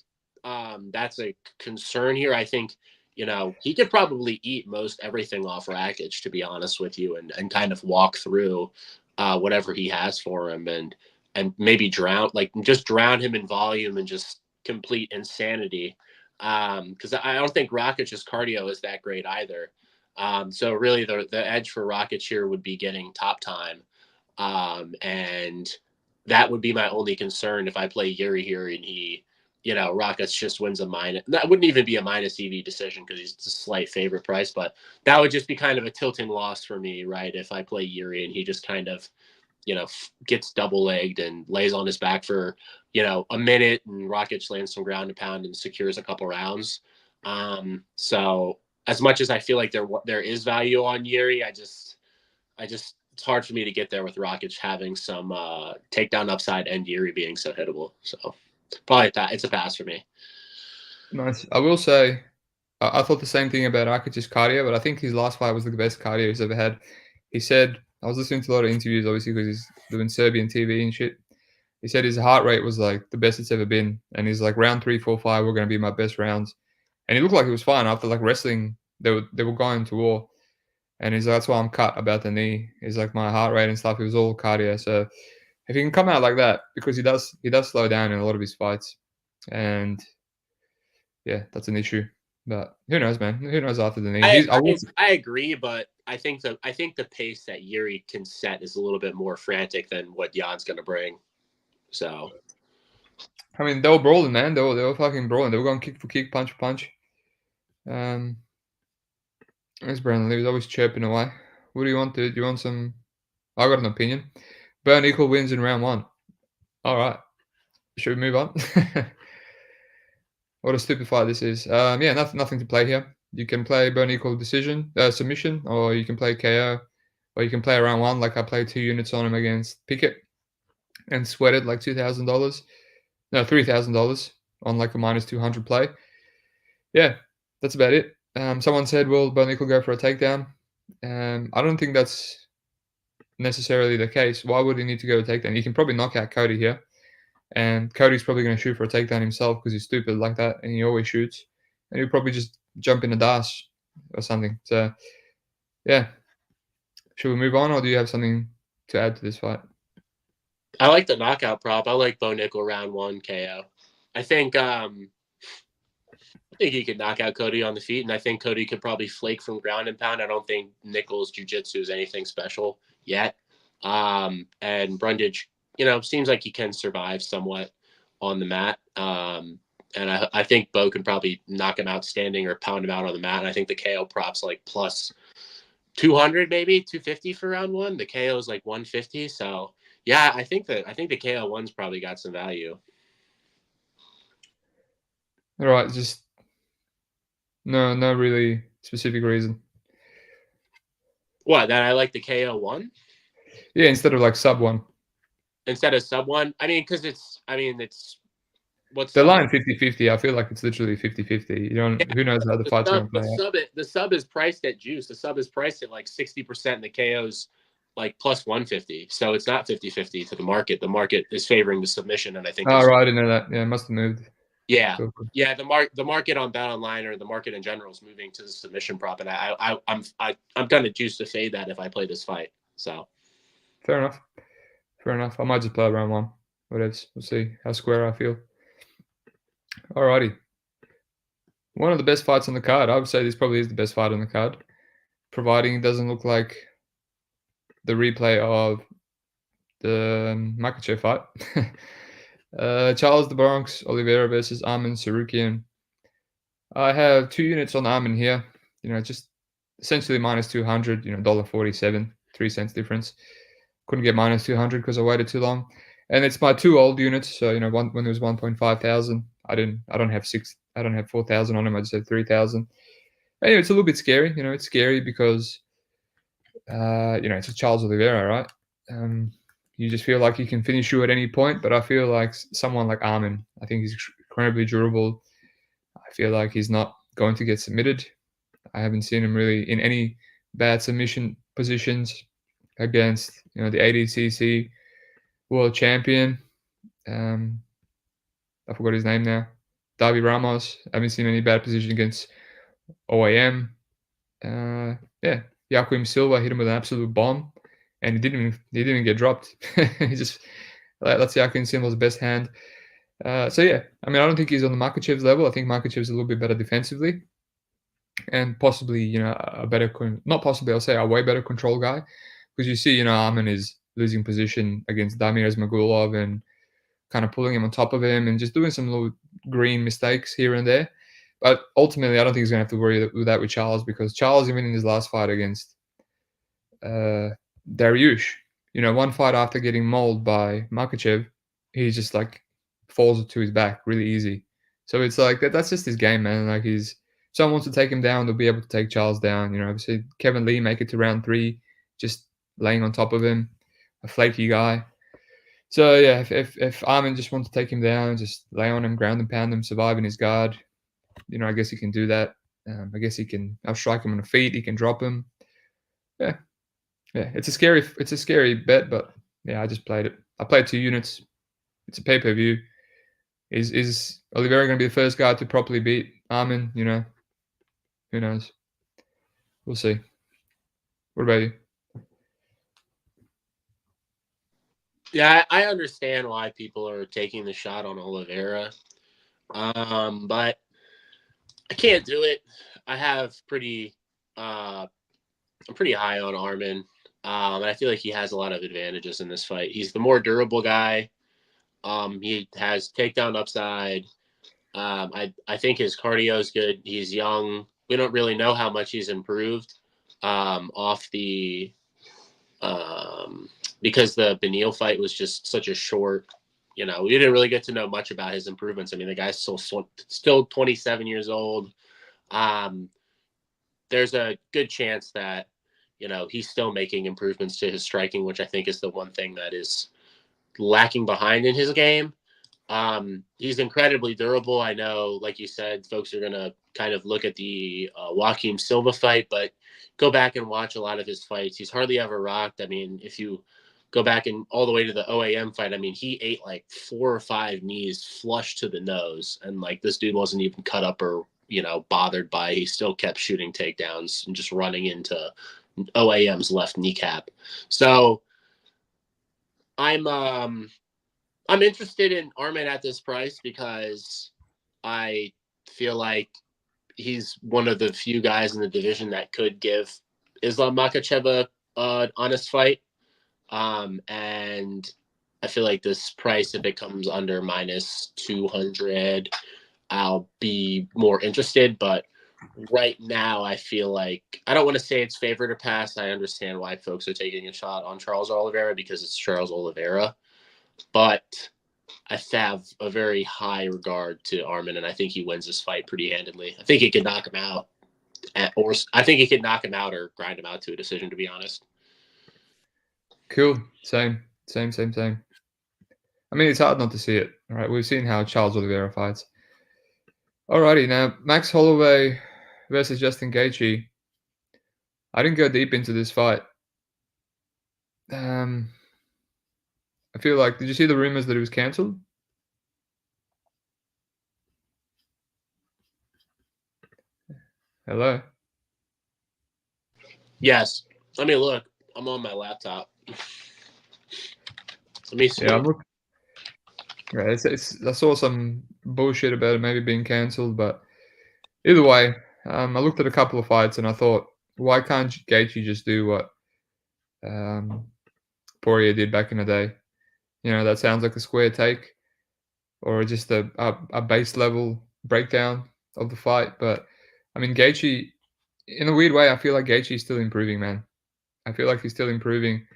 that's a concern here. I think, he could probably eat most everything off Rakić, to be honest with you, and kind of walk through whatever he has for him and maybe drown him in volume and just complete insanity. Because I don't think Rakic's cardio is that great either. So really the edge for Rakić here would be getting top time. And that would be my only concern if I play Jiří here and he, Rakić just wins a minus. That wouldn't even be a minus EV decision because he's a slight favorite price, but that would just be kind of a tilting loss for me, right? If I play Jiří and he just kind of, gets double legged and lays on his back for, a minute, and Rakić lands some ground and pound and secures a couple rounds. So as much as I feel like there is value on Jiří, I just it's hard for me to get there with Rakić having some takedown upside and Jiří being so hittable. So probably it's a pass for me.
Nice. I will say, I thought the same thing about Rakic's cardio, but I think his last fight was the best cardio he's ever had. He said, I was listening to a lot of interviews, obviously, because he's doing Serbian TV and shit. He said his heart rate was like the best it's ever been. And he's like, round 3, 4, 5 were going to be my best rounds. And he looked like he was fine after like wrestling. They were going to war. And he's like, that's why I'm cut about the knee. He's like, my heart rate and stuff, it was all cardio. So if he can come out like that, because he does slow down in a lot of his fights. And yeah, that's an issue. But who knows, man? Who knows after the knee?
I agree, but I think the pace that Jiří can set is a little bit more frantic than what Jan's going to bring. So,
they were brawling, man. They were fucking brawling. They were going kick for kick, punch for punch. There's Brandon Lee. He's always chirping away. What do you want, dude? You want some? I got an opinion. Bo Nickal wins in round 1. All right. Should we move on? What a stupid fight this is. Yeah, nothing to play here. You can play Bo Nickal submission, or you can play KO, or you can play round 1 like I played 2 units on him against Pickett and sweated like $2,000. No, $3,000 on like a minus 200 play. Yeah, that's about it. Someone said, will Bo Nickal go for a takedown? I don't think that's necessarily the case. Why would he need to go a takedown? He can probably knock out Cody here. And Cody's probably going to shoot for a takedown himself because he's stupid like that, and he always shoots. And he'll probably just jump in the dash or something. So, yeah. Should we move on, or do you have something to add to this fight?
I like the knockout prop. I like Bo Nickal round 1 KO. I think he could knock out Cody on the feet, and I think Cody could probably flake from ground and pound. I don't think Nickal's jiu-jitsu is anything special yet. And Brundage, seems like he can survive somewhat on the mat. And I think Bo can probably knock him out standing or pound him out on the mat. And I think the KO prop's like plus 200, maybe 250 for round 1. The KO is like 150. So yeah, I think the KO 1's probably got some value.
All right, just no really specific reason.
What, that I like the KO 1?
Yeah, instead of like sub 1.
Instead of sub 1? I mean, because it's what's
the line 50-50. I feel like it's literally 50-50. Who knows how the fight's going to play out.
The sub is priced at juice. The sub is priced at like 60%, and the KO's like plus 150. So it's not 50-50 to the market. The market is favoring the submission, and I think.
Oh, right, I didn't know that. Yeah, it must have moved.
Yeah, cool. Yeah. The market on Bet Online, or the market in general, is moving to the submission prop, and I'm kind of juiced to fade that if I play this fight. So.
Fair enough. I might just play round 1. Whatever. We'll see how square I feel. Alrighty. One of the best fights on the card. I would say this probably is the best fight on the card, providing it doesn't look like the replay of the Makhachev fight. Charles the Bronx, Oliveira versus Arman Tsarukyan. I have 2 units on Arman here. Just essentially minus 200. $1.47, 3 cents difference. Couldn't get minus 200 because I waited too long. And it's my 2 old units. So when it was 1.5 thousand, I don't have 4,000 on him. I just have 3,000. Anyway, it's a little bit scary. It's scary because it's a Charles Oliveira, right? You just feel like you can finish you at any point, but I feel like someone like Arman, I think he's incredibly durable. I feel like he's not going to get submitted. I haven't seen him really in any bad submission positions against the ADCC world champion. I forgot his name now. Darby Ramos. I haven't seen any bad position against OAM. Joaquim Silva hit him with an absolute bomb, and he didn't even get dropped. He just that's Joaquim Silva's best hand. I don't think he's on the Makhachev's level. I think Makhachev's a little bit better defensively, and possibly a better a way better control guy, because you see Arman is losing position against Damir Ismagulov and kind of pulling him on top of him and just doing some little green mistakes here and there. But ultimately, I don't think he's going to have to worry with that with Charles, because Charles, even in his last fight against Dariush, one fight after getting mauled by Makhachev, he just like falls to his back really easy. So it's like that's just his game, man. Like someone wants to take him down, they'll be able to take Charles down. Obviously Kevin Lee make it to round 3, just laying on top of him, a flaky guy. So yeah, if Arman just wants to take him down, just lay on him, ground and pound him, survive in his guard, I guess he can do that. I guess I'll strike him on the feet, he can drop him. Yeah. It's a scary bet, but yeah, I just played it. I played 2 units. It's a pay-per-view. Is Oliveira going to be the first guy to properly beat Arman? Who knows? We'll see. What about you?
Yeah, I understand why people are taking the shot on Oliveira, but I can't do it. I have I'm pretty high on Arman, and I feel like he has a lot of advantages in this fight. He's the more durable guy. He has takedown upside. I think his cardio is good. He's young. we don't really know how much he's improved off the because the Beneil fight was just such a short. We didn't really get to know much about his improvements. I mean, the guy's still 27 years old. There's a good chance that he's still making improvements to his striking, which I think is the one thing that is lacking behind in his game. He's incredibly durable. I know, like you said, folks are going to kind of look at the Joaquim Silva fight, but go back and watch a lot of his fights. He's hardly ever rocked. I mean, if you go back and all the way to the OAM fight, I mean, he ate like 4 or 5 knees flush to the nose, and like this dude wasn't even cut up or bothered by. He still kept shooting takedowns and just running into OAM's left kneecap. So I'm interested in Arman at this price because I feel like he's one of the few guys in the division that could give Islam Makhachev an honest fight. And I feel like this price, if it comes under -200, I'll be more interested. But right now, I feel like I don't want to say it's favorite or pass. I understand why folks are taking a shot on Charles Oliveira because it's Charles Oliveira. But I have a very high regard to Arman, and I think he wins this fight pretty handedly. I think he could knock him out, or grind him out to a decision, to be honest.
Cool. Same. I mean, it's hard not to see it. All right, we've seen how Charles Oliveira fights. Alrighty, now Max Holloway versus Justin Gaethje. I didn't go deep into this fight. I feel like, did you see the rumors that it was cancelled? Hello?
Yes. Let me look. I'm on my laptop. Let me see.
Yeah, I'm looking. Yeah, I saw some bullshit about it maybe being cancelled, but either way, I looked at a couple of fights and I thought, why can't Gaethje just do what Poirier did back in the day? That sounds like a square take or just a base level breakdown of the fight. But I mean, Gaethje, in a weird way, I feel like Gaethje is still improving, man. I feel like he's still improving.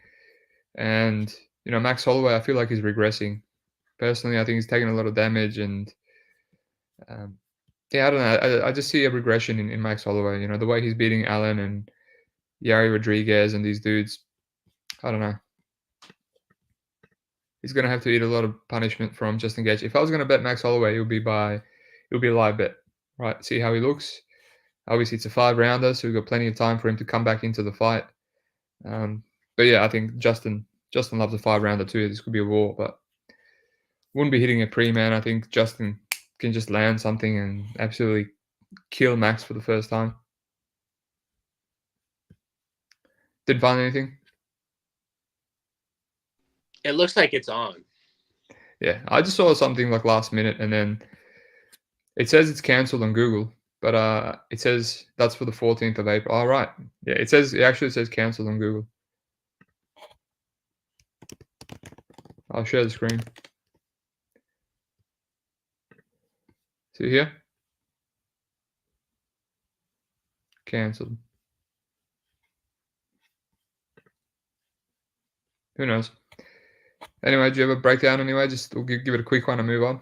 And, Max Holloway, I feel like he's regressing. Personally, I think he's taking a lot of damage. And, yeah, I don't know. I just see a regression in Max Holloway. The way he's beating Allen and Yari Rodriguez and these dudes. I don't know. He's going to have to eat a lot of punishment from Justin Gaethje. If I was going to bet Max Holloway, it would be a live bet, right? See how he looks. Obviously, it's a 5-rounder, so we've got plenty of time for him to come back into the fight. But yeah, I think Justin loves a 5-rounder too. This could be a war, but wouldn't be hitting a pre-man. I think Justin can just land something and absolutely kill Max for the first time. Didn't find anything?
It looks like it's on.
Yeah, I just saw something like last minute, and then it says it's cancelled on Google, but it says that's for the 14th of April. All right. Yeah, it actually says cancelled on Google. I'll share the screen. See here? Cancelled. Who knows? Anyway, do you have a breakdown anyway? Just we'll give it a quick one and move on.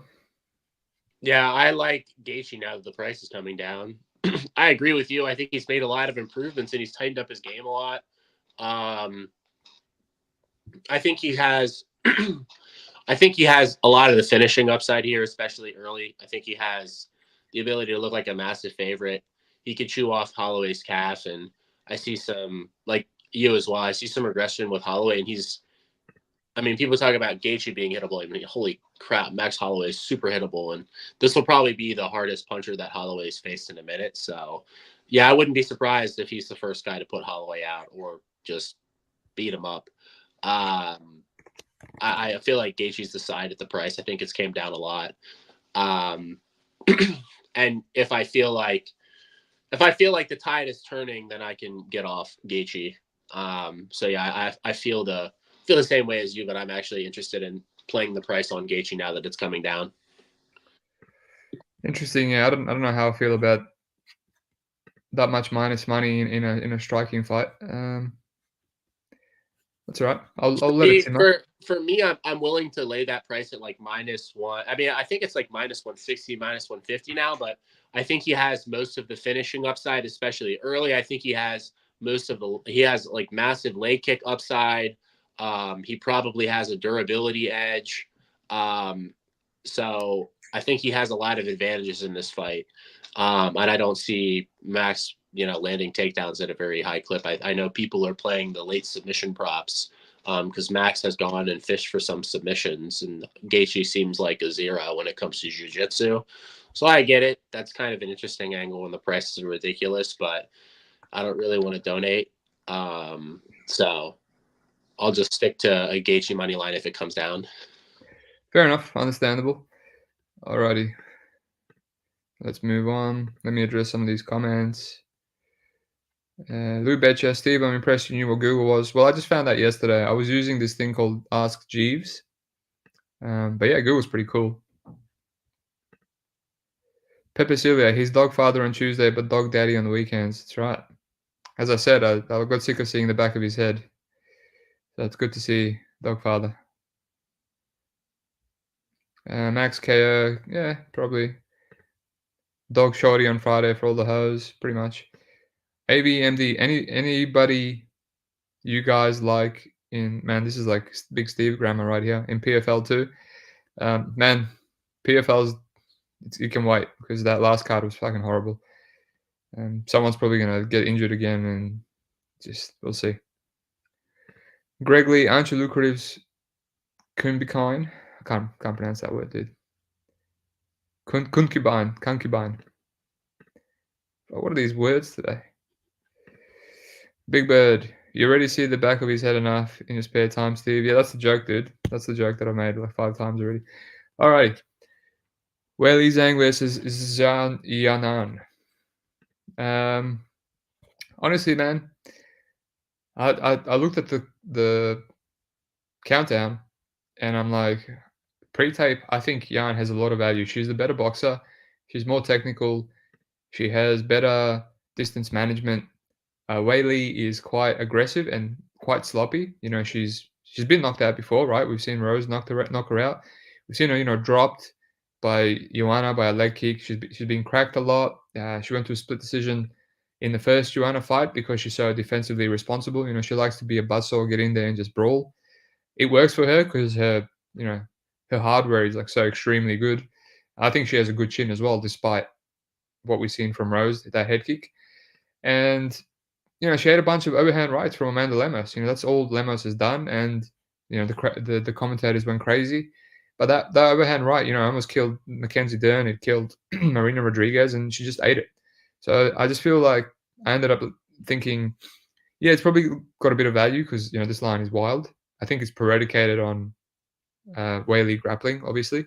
Yeah, I like Gaethje now that the price is coming down. I agree with you. I think he's made a lot of improvements and he's tightened up his game a lot. I think he has a lot of the finishing upside here, especially early. I think he has the ability to look like a massive favorite. He could chew off Holloway's calf, and I see some, like you as well, I see some regression with Holloway, and people talk about Gaethje being hittable. I mean, holy crap, Max Holloway is super hittable, and this will probably be the hardest puncher that Holloway's faced in a minute. So, yeah, I wouldn't be surprised if he's the first guy to put Holloway out or just beat him up. I feel like Gaethje's the side at the price. I think it's came down a lot. And if I feel like the tide is turning, then I can get off Gaethje. So yeah, I feel the same way as you, but I'm actually interested in playing the price on Gaethje now that it's coming down.
Interesting. Yeah, I don't know how I feel about that much minus money in a striking fight. That's all right. I'll let it simmer.
For me, I'm willing to lay that price at like -1. I mean, I think it's like -160, -150 now, but I think he has most of the finishing upside, especially early. I think he has like massive leg kick upside. He probably has a durability edge. So I think he has a lot of advantages in this fight. And I don't see Max, landing takedowns at a very high clip. I know people are playing the late submission props because Max has gone and fished for some submissions, and Gaethje seems like a zero when it comes to jiu-jitsu. So I get it. That's kind of an interesting angle when the prices are ridiculous, but I don't really want to donate. So I'll just stick to a Gaethje money line if it comes down.
Fair enough. Understandable. Alrighty. Let's move on. Let me address some of these comments. Lou Betcha, Steve, I'm impressed you knew what Google was. Well, I just found out yesterday. I was using this thing called Ask Jeeves. But yeah, Google's pretty cool. Pepe Silvia, he's dog father on Tuesday, but dog daddy on the weekends. That's right. As I said, I got sick of seeing the back of his head. So it's good to see dog father. Max KO, yeah, probably. Dog shorty on Friday for all the hoes, pretty much. AVMD, anybody you guys like in, man, this is like Big Steve grammar right here, in PFL too. Man, PFL's, you can wait because that last card was fucking horrible. Someone's probably going to get injured again and just, we'll see. Greg Lee, aren't you lucratives concubine? I can't pronounce that word, dude. Concubine. Oh, what are these words today? Big Bird, you already see the back of his head enough in your spare time, Steve? Yeah, that's the joke, dude. That's the joke that I made like 5 times already. All right. Weili Zhang versus Xiaonan. Honestly, man, I looked at the countdown and I'm like, pre-tape, I think Jan has a lot of value. She's the better boxer. She's more technical. She has better distance management. Weili is quite aggressive and quite sloppy. She's been knocked out before, right? We've seen Rose knock her out. We've seen her, dropped by Joanna by a leg kick. She's been cracked a lot. She went to a split decision in the first Joanna fight because she's so defensively responsible. She likes to be a buzzsaw, get in there and just brawl. It works for her because her hardware is like so extremely good. I think she has a good chin as well, despite what we've seen from Rose, that head kick. And she had a bunch of overhand rights from Amanda Lemos. That's all Lemos has done, and the commentators went crazy. But that overhand right, almost killed Mackenzie Dern. It killed Marina Rodriguez, and she just ate it. So I just feel like I ended up thinking, yeah, it's probably got a bit of value because this line is wild. I think it's predicated on Weili grappling, obviously.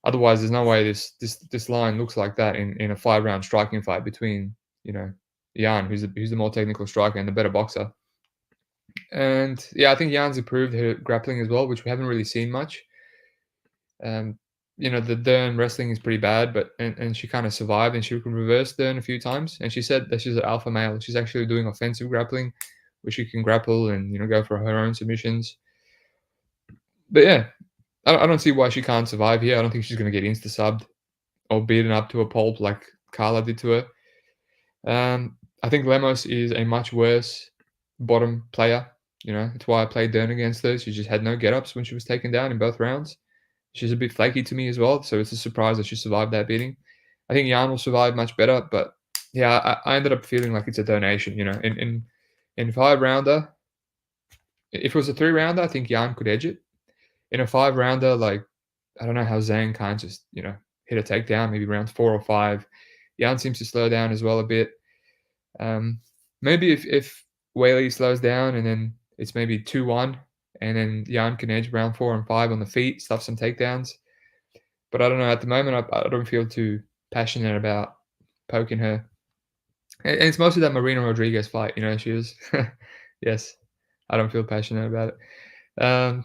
Otherwise, there's no way this line looks like that in a 5-round striking fight between Jan, who's the more technical striker and the better boxer. And yeah, I think Jan's improved her grappling as well, which we haven't really seen much. The Dern wrestling is pretty bad, but and she kind of survived and she can reverse Dern a few times. And she said that she's an alpha male. She's actually doing offensive grappling, where she can grapple and go for her own submissions. But yeah, I don't see why she can't survive here. I don't think she's going to get insta-subbed or beaten up to a pulp like Carla did to her. I think Lemos is a much worse bottom player. That's why I played Dern against her. She just had no get-ups when she was taken down in both rounds. She's a bit flaky to me as well, so it's a surprise that she survived that beating. I think Jan will survive much better, but yeah, I ended up feeling like it's a donation. In 5-rounder, if it was a 3-rounder, I think Jan could edge it. In a 5-rounder, like, I don't know how Zhang can't just hit a takedown. Maybe rounds 4 or 5. Jan seems to slow down as well a bit. Maybe if Weili slows down and then it's maybe 2-1, and then Jan can edge round 4 and 5 on the feet, stuff some takedowns. But I don't know. At the moment, I don't feel too passionate about poking her. And it's mostly that Marina Rodriguez fight. She was, yes, I don't feel passionate about it.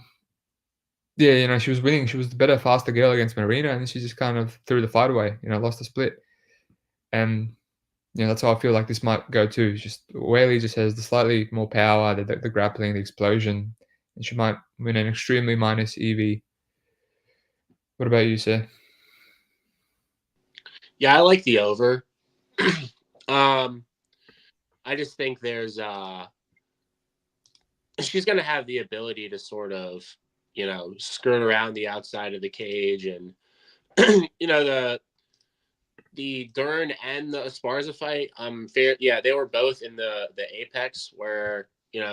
Yeah, she was winning. She was the better, faster girl against Marina, and she just kind of threw the fight away. Lost the split. And that's how I feel like this might go too. It's just Weili just has the slightly more power, the grappling, the explosion, and she might win an extremely minus EV. What about you, sir?
Yeah, I like the over. I just think there's she's going to have the ability to sort of, skirt around the outside of the cage, and the Dern and the Esparza fight, fair. Yeah, they were both in the apex where,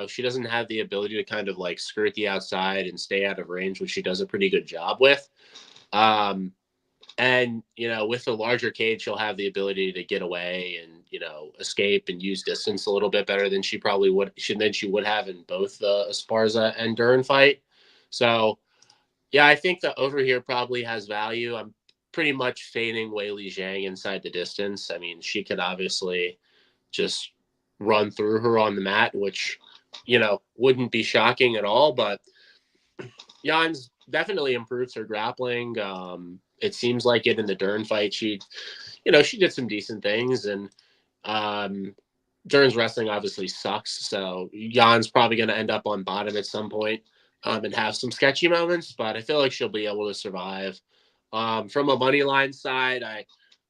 she doesn't have the ability to kind of like skirt the outside and stay out of range, which she does a pretty good job with. And, with the larger cage, she'll have the ability to get away and, escape and use distance a little bit better than she probably would have in both the Esparza and Dern fight. So, yeah, I think the over here probably has value. I'm pretty much fading Weili Zhang inside the distance. I mean, she could obviously just run through her on the mat, which, wouldn't be shocking at all. But Jan's definitely improves her grappling. It seems like it in the Dern fight. She did some decent things, and Dern's wrestling obviously sucks. So Jan's probably going to end up on bottom at some point and have some sketchy moments, but I feel like she'll be able to survive. From a money line side,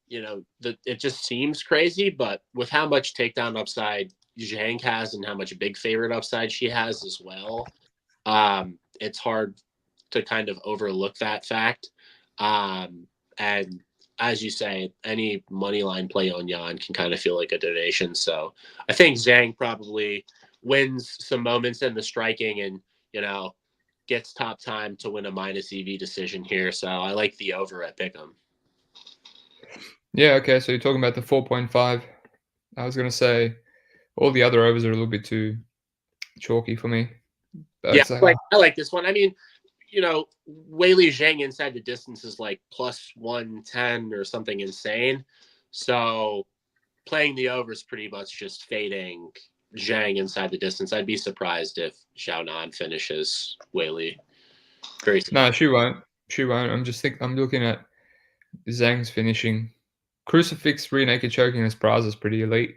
it just seems crazy, but with how much takedown upside Zhang has and how much big favorite upside she has as well, it's hard to kind of overlook that fact. And as you say, any money line play on Jan can kind of feel like a donation. So I think Zhang probably wins some moments in the striking and, gets top time to win a minus EV decision here. So I like the over at Pick'em.
Yeah, okay. So you're talking about the 4.5. I was going to say all the other overs are a little bit too chalky for me. But
yeah, I like this one. I mean, Weili Zhang inside the distance is like plus 110 or something insane. So playing the over is pretty much just fading Zhang inside the distance. I'd be surprised if Xiaonan finishes Weili.
No, she won't. She won't. I'm looking at Zhang's finishing. Crucifix rear naked choking as Esparza is pretty elite,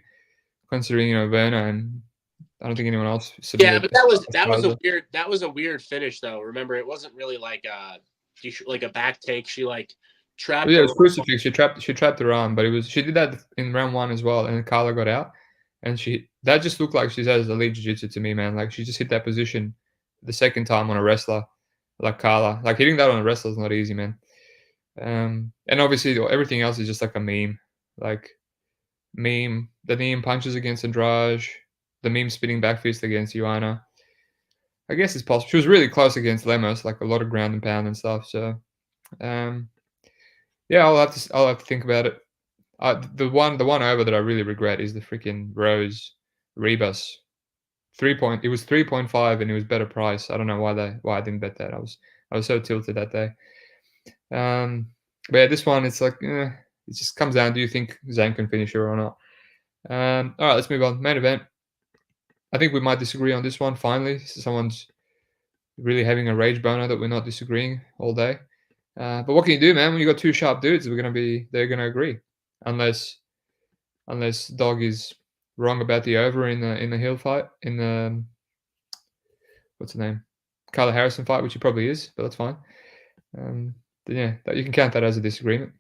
considering Werner, and I don't think anyone else submitted.
Yeah, but that was a weird finish though. Remember, it wasn't really like a back take. She like trapped.
Yeah, it was crucifix. She trapped her arm, but she did that in round 1 as well, and Kayla got out, and that just looked like she has elite jiu-jitsu to me, man. Like she just hit that position the second time on a wrestler like Kayla. Like hitting that on a wrestler is not easy, man. And obviously everything else is just like a meme. Like the meme punches against Andrade, the meme spinning back fist against Joanna. I guess it's possible. She was really close against Lemos, like a lot of ground and pound and stuff. So, yeah, I'll have to think about it. The one over that I really regret is the freaking Rose Rebus. It was 3.5 and it was better price. I don't know why I didn't bet that. I was so tilted that day. But yeah, this one, it's like, it just comes down. Do you think Zhang can finish her or not? All right, let's move on. Main event. I think we might disagree on this one. Finally, someone's really having a rage boner that we're not disagreeing all day. But what can you do, man? When you got two sharp dudes, they're gonna agree, unless Dog is wrong about the over in the Hill fight, in the what's the name, Carla Harrison fight, which he probably is, but that's fine. Then yeah, you can count that as a disagreement.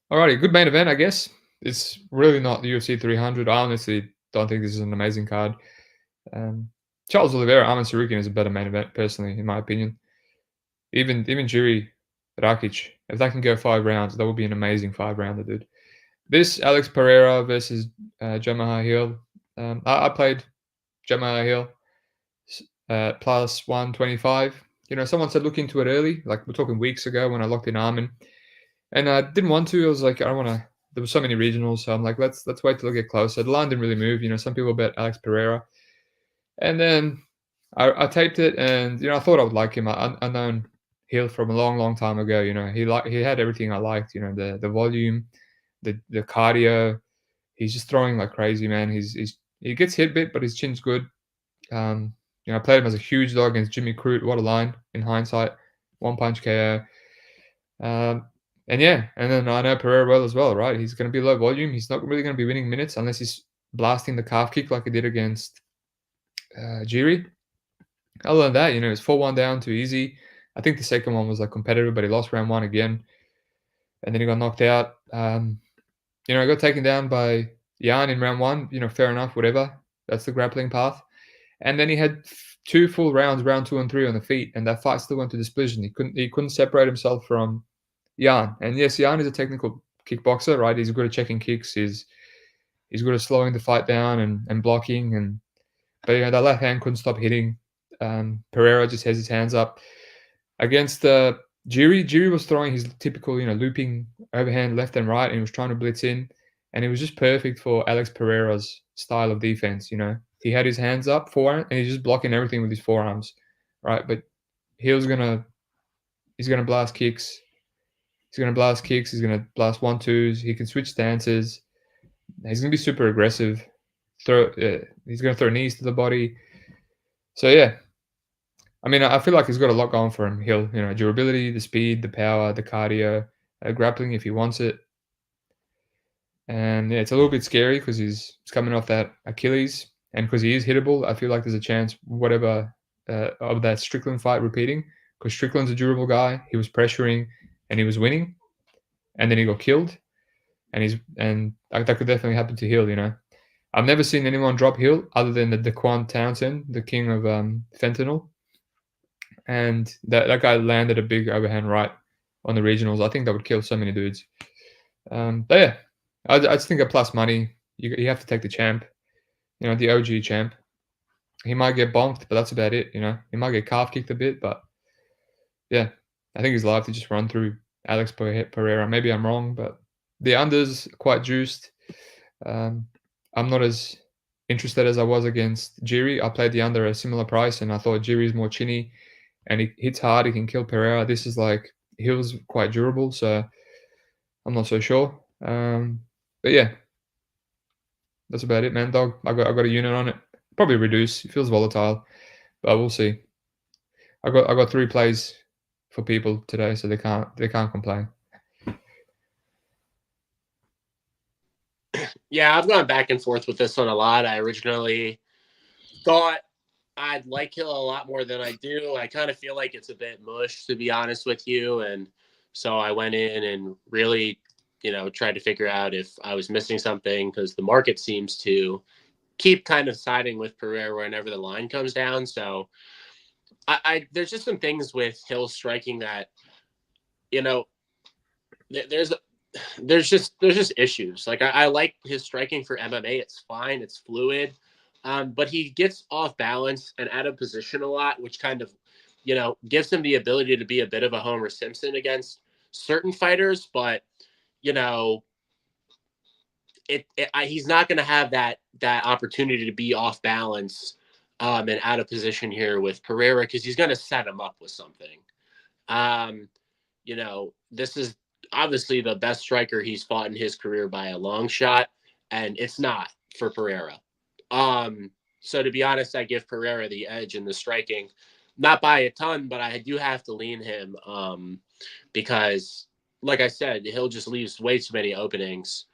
Alrighty, good main event, I guess. It's really not the UFC 300. I honestly don't think this is an amazing card. Charles Oliveira, Arman Tsarukyan is a better main event, personally, in my opinion. Even Jiří, Rakić, if that can go 5 rounds, that would be an amazing 5-rounder, dude. This Alex Pereira versus Jalin Hill. I played Jalin Hill plus 125. Someone said look into it early, like we're talking weeks ago when I locked in Arman, and I didn't want to. I was like, I don't want to. There were so many regionals, so I'm like, let's wait till I get closer. The line didn't really move. Some people bet Alex Pereira, and then I taped it, and I thought I would like him. I known Hill from a long time ago. He had everything I liked. The volume, the cardio. He's just throwing like crazy, man. He gets hit a bit, but his chin's good. I played him as a huge dog against Jimmy Crute. What a line in hindsight. 1 punch KO. And then I know Pereira well as well, right? He's going to be low volume. He's not really going to be winning minutes unless he's blasting the calf kick like he did against Jiří. Other than that, it's 4-1 down, too easy. I think the second one was like competitive, but he lost round 1 again. And then he got knocked out. He got taken down by Jan in round 1. Fair enough, whatever. That's the grappling path. And then he had 2 full rounds, round 2 and 3 on the feet, and that fight still went to decision. He couldn't separate himself from Jan. And yes, Jan is a technical kickboxer, right? He's good at checking kicks. He's good at slowing the fight down and blocking. But that left hand couldn't stop hitting. Pereira just has his hands up. Against Jiří was throwing his typical, looping overhand left and right, and he was trying to blitz in. And it was just perfect for Alex Pereira's style of defense, He had his hands up, forehand, and he's just blocking everything with his forearms, right? But he's gonna blast kicks. He's gonna blast 1-2s. He can switch stances. He's gonna be super aggressive. He's gonna throw knees to the body. So yeah, I mean, I feel like he's got a lot going for him. He'll, durability, the speed, the power, the cardio, grappling if he wants it. And yeah, it's a little bit scary because he's coming off that Achilles, and because he is hittable, I feel like there's a chance whatever of that Strickland fight repeating. Because Strickland's a durable guy. He was pressuring and he was winning, and then he got killed. And that could definitely happen to Hill. I've never seen anyone drop Hill other than the Daquan Townsend, the king of fentanyl. And that guy landed a big overhand right on the regionals. I think that would kill so many dudes. But yeah, I just think at plus money, you have to take the champ, the OG champ. He might get bonked, but that's about it, He might get calf kicked a bit, but yeah, I think he's live to just run through Alex Pereira. Maybe I'm wrong, but the unders quite juiced. I'm not as interested as I was against Jiří. I played the under at a similar price, and I thought Jiří's more chinny, and he hits hard. He can kill Pereira. This is like Hill's quite durable, so I'm not so sure. But yeah, that's about it, man. Dog, I got a unit on it. Probably reduce. It feels volatile, but we'll see. I got 3 plays for people today, so they can't complain.
Yeah, I've gone back and forth with this one a lot. I originally thought I'd like Hill a lot more than I do. I kind of feel like it's a bit mush, to be honest with you. And so I went in and really, tried to figure out if I was missing something, because the market seems to keep kind of siding with Pereira whenever the line comes down. So there's just some things with Hill striking that, there's just issues. Like I like his striking for MMA. It's fine. It's fluid. But he gets off balance and out of position a lot, which kind of, gives him the ability to be a bit of a Homer Simpson against certain fighters. But, he's not going to have that opportunity to be off balance and out of position here with Pereira, because he's going to set him up with something. This is obviously the best striker he's fought in his career by a long shot, and it's not for Pereira. So to be honest, I give Pereira the edge in the striking, not by a ton, but I do have to lean him because, like I said, Hill just leaves way too many openings.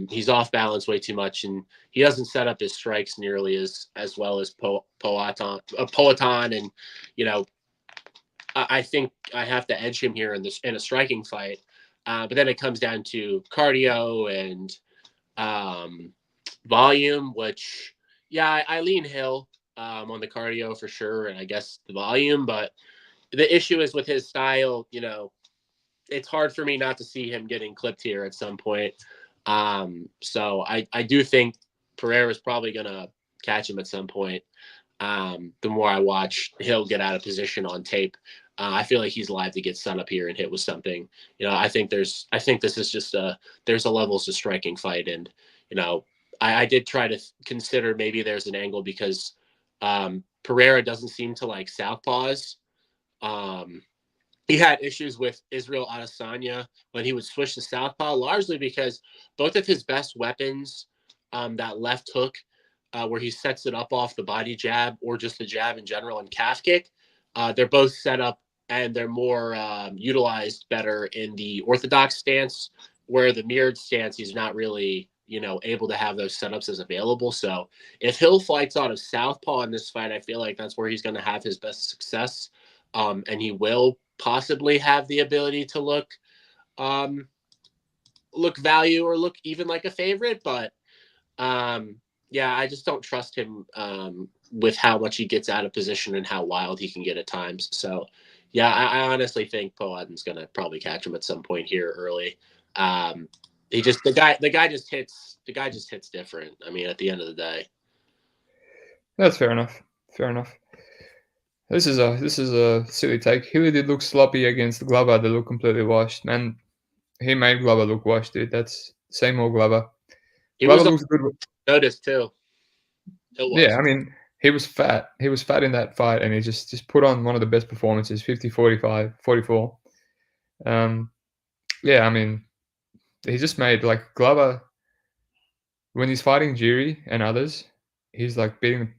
He's off balance way too much, and he doesn't set up his strikes nearly as well as Poatan. And I think I have to edge him here in a striking fight. But then it comes down to cardio and volume, which, yeah, I lean Hill on the cardio for sure, and I guess the volume. But the issue is with his style, it's hard for me not to see him getting clipped here at some point. So I do think Pereira is probably going to catch him at some point. The more I watch Hill get out of position on tape, I feel like he's live to get set up here and hit with something. I think this is just there's a levels to striking fight. And, I did try to consider maybe there's an angle because Pereira doesn't seem to like southpaws. He had issues with Israel Adesanya when he would switch to southpaw, largely because both of his best weapons, that left hook, where he sets it up off the body jab or just the jab in general and calf kick, they're both set up and they're more utilized better in the orthodox stance, where the mirrored stance, he's not really, able to have those setups as available. So if Hill fights out of southpaw in this fight, I feel like that's where he's going to have his best success. And he will possibly have the ability to look value or look even like a favorite. But yeah, I just don't trust him with how much he gets out of position and how wild he can get at times. So yeah, I honestly think Poatin's going to probably catch him at some point here early. The guy just hits different. I mean, at the end of the day.
That's fair enough. Fair enough. This is a silly take. Hilly did look sloppy against Glover. They look completely washed. Man, he made Glover look washed, dude. That's same old Glover. Glover looks good.
Noticed too.
Yeah, I mean, he was fat. He was fat in that fight, and he just put on one of the best performances, 50, 45, 44. Yeah, I mean, he just made, like, Glover, when he's fighting Jiří and others, he's, like, beating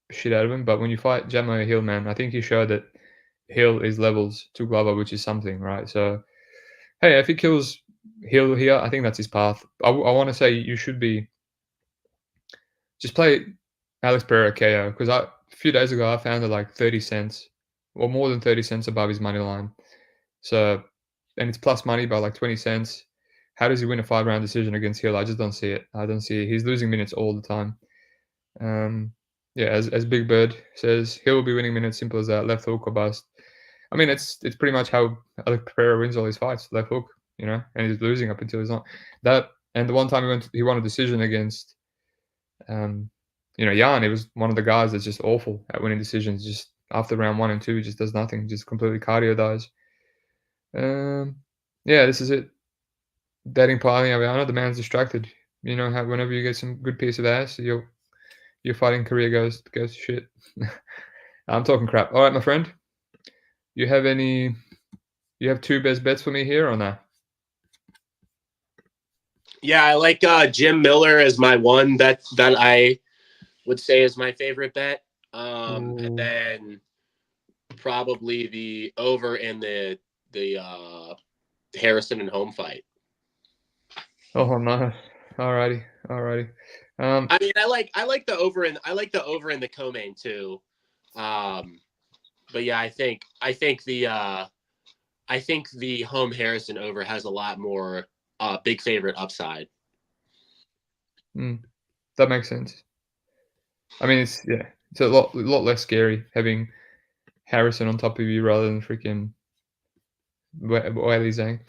the shit out of him. But when you fight Jamo Hill, man, I think he showed that Hill is levels to Glover, which is something, right? So, hey, if he kills Hill here, I think that's his path. I want to say you should be just play Alex Pereira KO, because a few days ago I found it like 30 cents or more than 30 cents above his money line. So, and it's plus money by like 20 cents. How does he win a 5-round decision against Hill? I just don't see it. I don't see it. He's losing minutes all the time. Yeah, as Big Bird says, Hill will be winning minutes, simple as that. Left hook or bust. I mean, it's pretty much how Alex Pereira wins all his fights. Left hook, and he's losing up until he's not. That, and the one time he won a decision against Jan, he was one of the guys that's just awful at winning decisions. Just after round 1 and 2, just does nothing. Just completely cardio dies. Yeah, this is it. Dating piling. I know the man's distracted. You know how whenever you get some good piece of ass, your fighting career goes to shit. I'm talking crap. All right, my friend. You have 2 best bets for me here or not?
Yeah, I like Jim Miller as my one that I would say is my favorite bet. And then probably the over in the Harrison and Holm fight.
Oh no! Alrighty.
I mean, I like the over in the co-main too. But yeah, I think the Holm Harrison over has a lot more big favorite upside.
That makes sense. I mean, it's a lot less scary having Harrison on top of you rather than freaking Weili Zhang.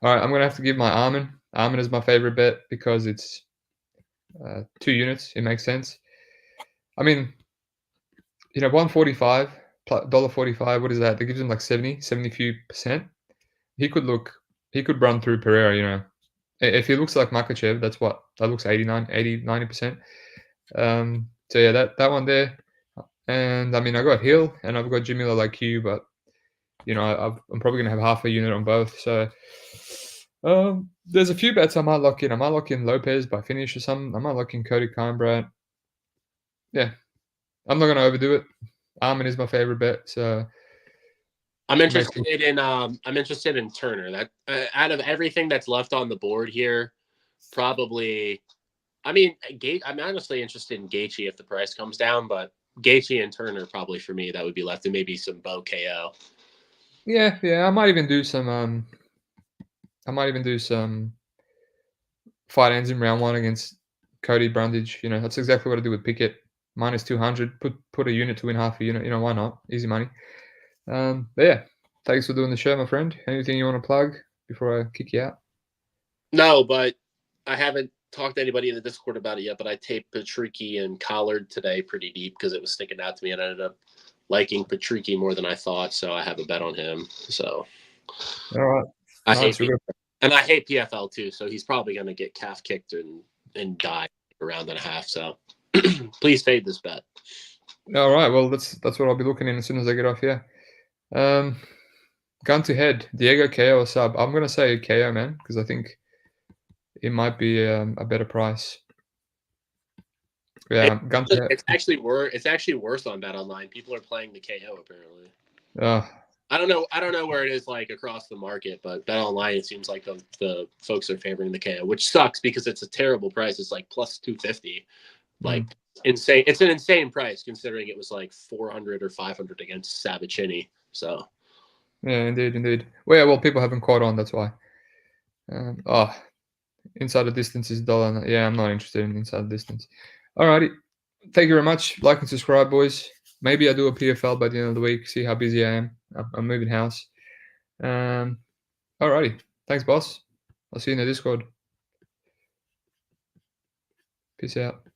All right, I'm gonna have to give my Arman. Arman is my favorite bet because it's 2 units. It makes sense. I mean, 145, $1.45. What is that? That gives him like 70 few percent. He could run through Pereira. If he looks like Makhachev, that looks 90%. So yeah, that one there. And I mean, I got Hill and I've got Jim Miller like you, but I'm probably gonna have half a unit on both. So there's a few bets I might lock in. I might lock in Lopes by finish or something. I might lock in Cody Garbrandt. Yeah, I'm not gonna overdo it. Arman is my favorite bet. So
I'm interested in Turner. That out of everything that's left on the board here, probably. I mean, I'm honestly interested in Gaethje if the price comes down, but Gaethje and Turner probably for me that would be left, and maybe some Bo KO.
Yeah. I might even do some. Fight ends in round 1 against Cody Brundage. That's exactly what I do with Pickett. Minus 200. Put a unit to win half a unit. Why not? Easy money. But yeah, thanks for doing the show, my friend. Anything you want to plug before I kick you out?
No, but I haven't talked to anybody in the Discord about it yet, but I taped Patricky and Collard today pretty deep because it was sticking out to me, and I ended up liking Patricky more than I thought, so I have a bet on him. So,
all right.
I hate PFL too, so he's probably going to get calf kicked and die a round and a half. So, please fade this bet.
All right. Well, that's what I'll be looking in as soon as I get off here. Gun to head, Diego KO or sub? I'm going to say KO, man, because I think it might be a better price. Yeah, gun to head.
It's actually worse on Bet Online. People are playing the KO apparently. I don't know where it is like across the market, but Bet Online, it seems like the folks are favoring the KO, which sucks because it's a terrible price. It's like plus 250, like insane. It's an insane price considering it was like 400 or 500 against Sabatini. So
yeah, indeed. Well, yeah, well, people haven't caught on. That's why. Inside the distance is dull. Yeah, I'm not interested in inside the distance. Alrighty, thank you very much. Like and subscribe, boys. Maybe I do a PFL by the end of the week. See how busy I am. I'm moving house. Alrighty. Thanks, boss. I'll see you in the Discord. Peace out.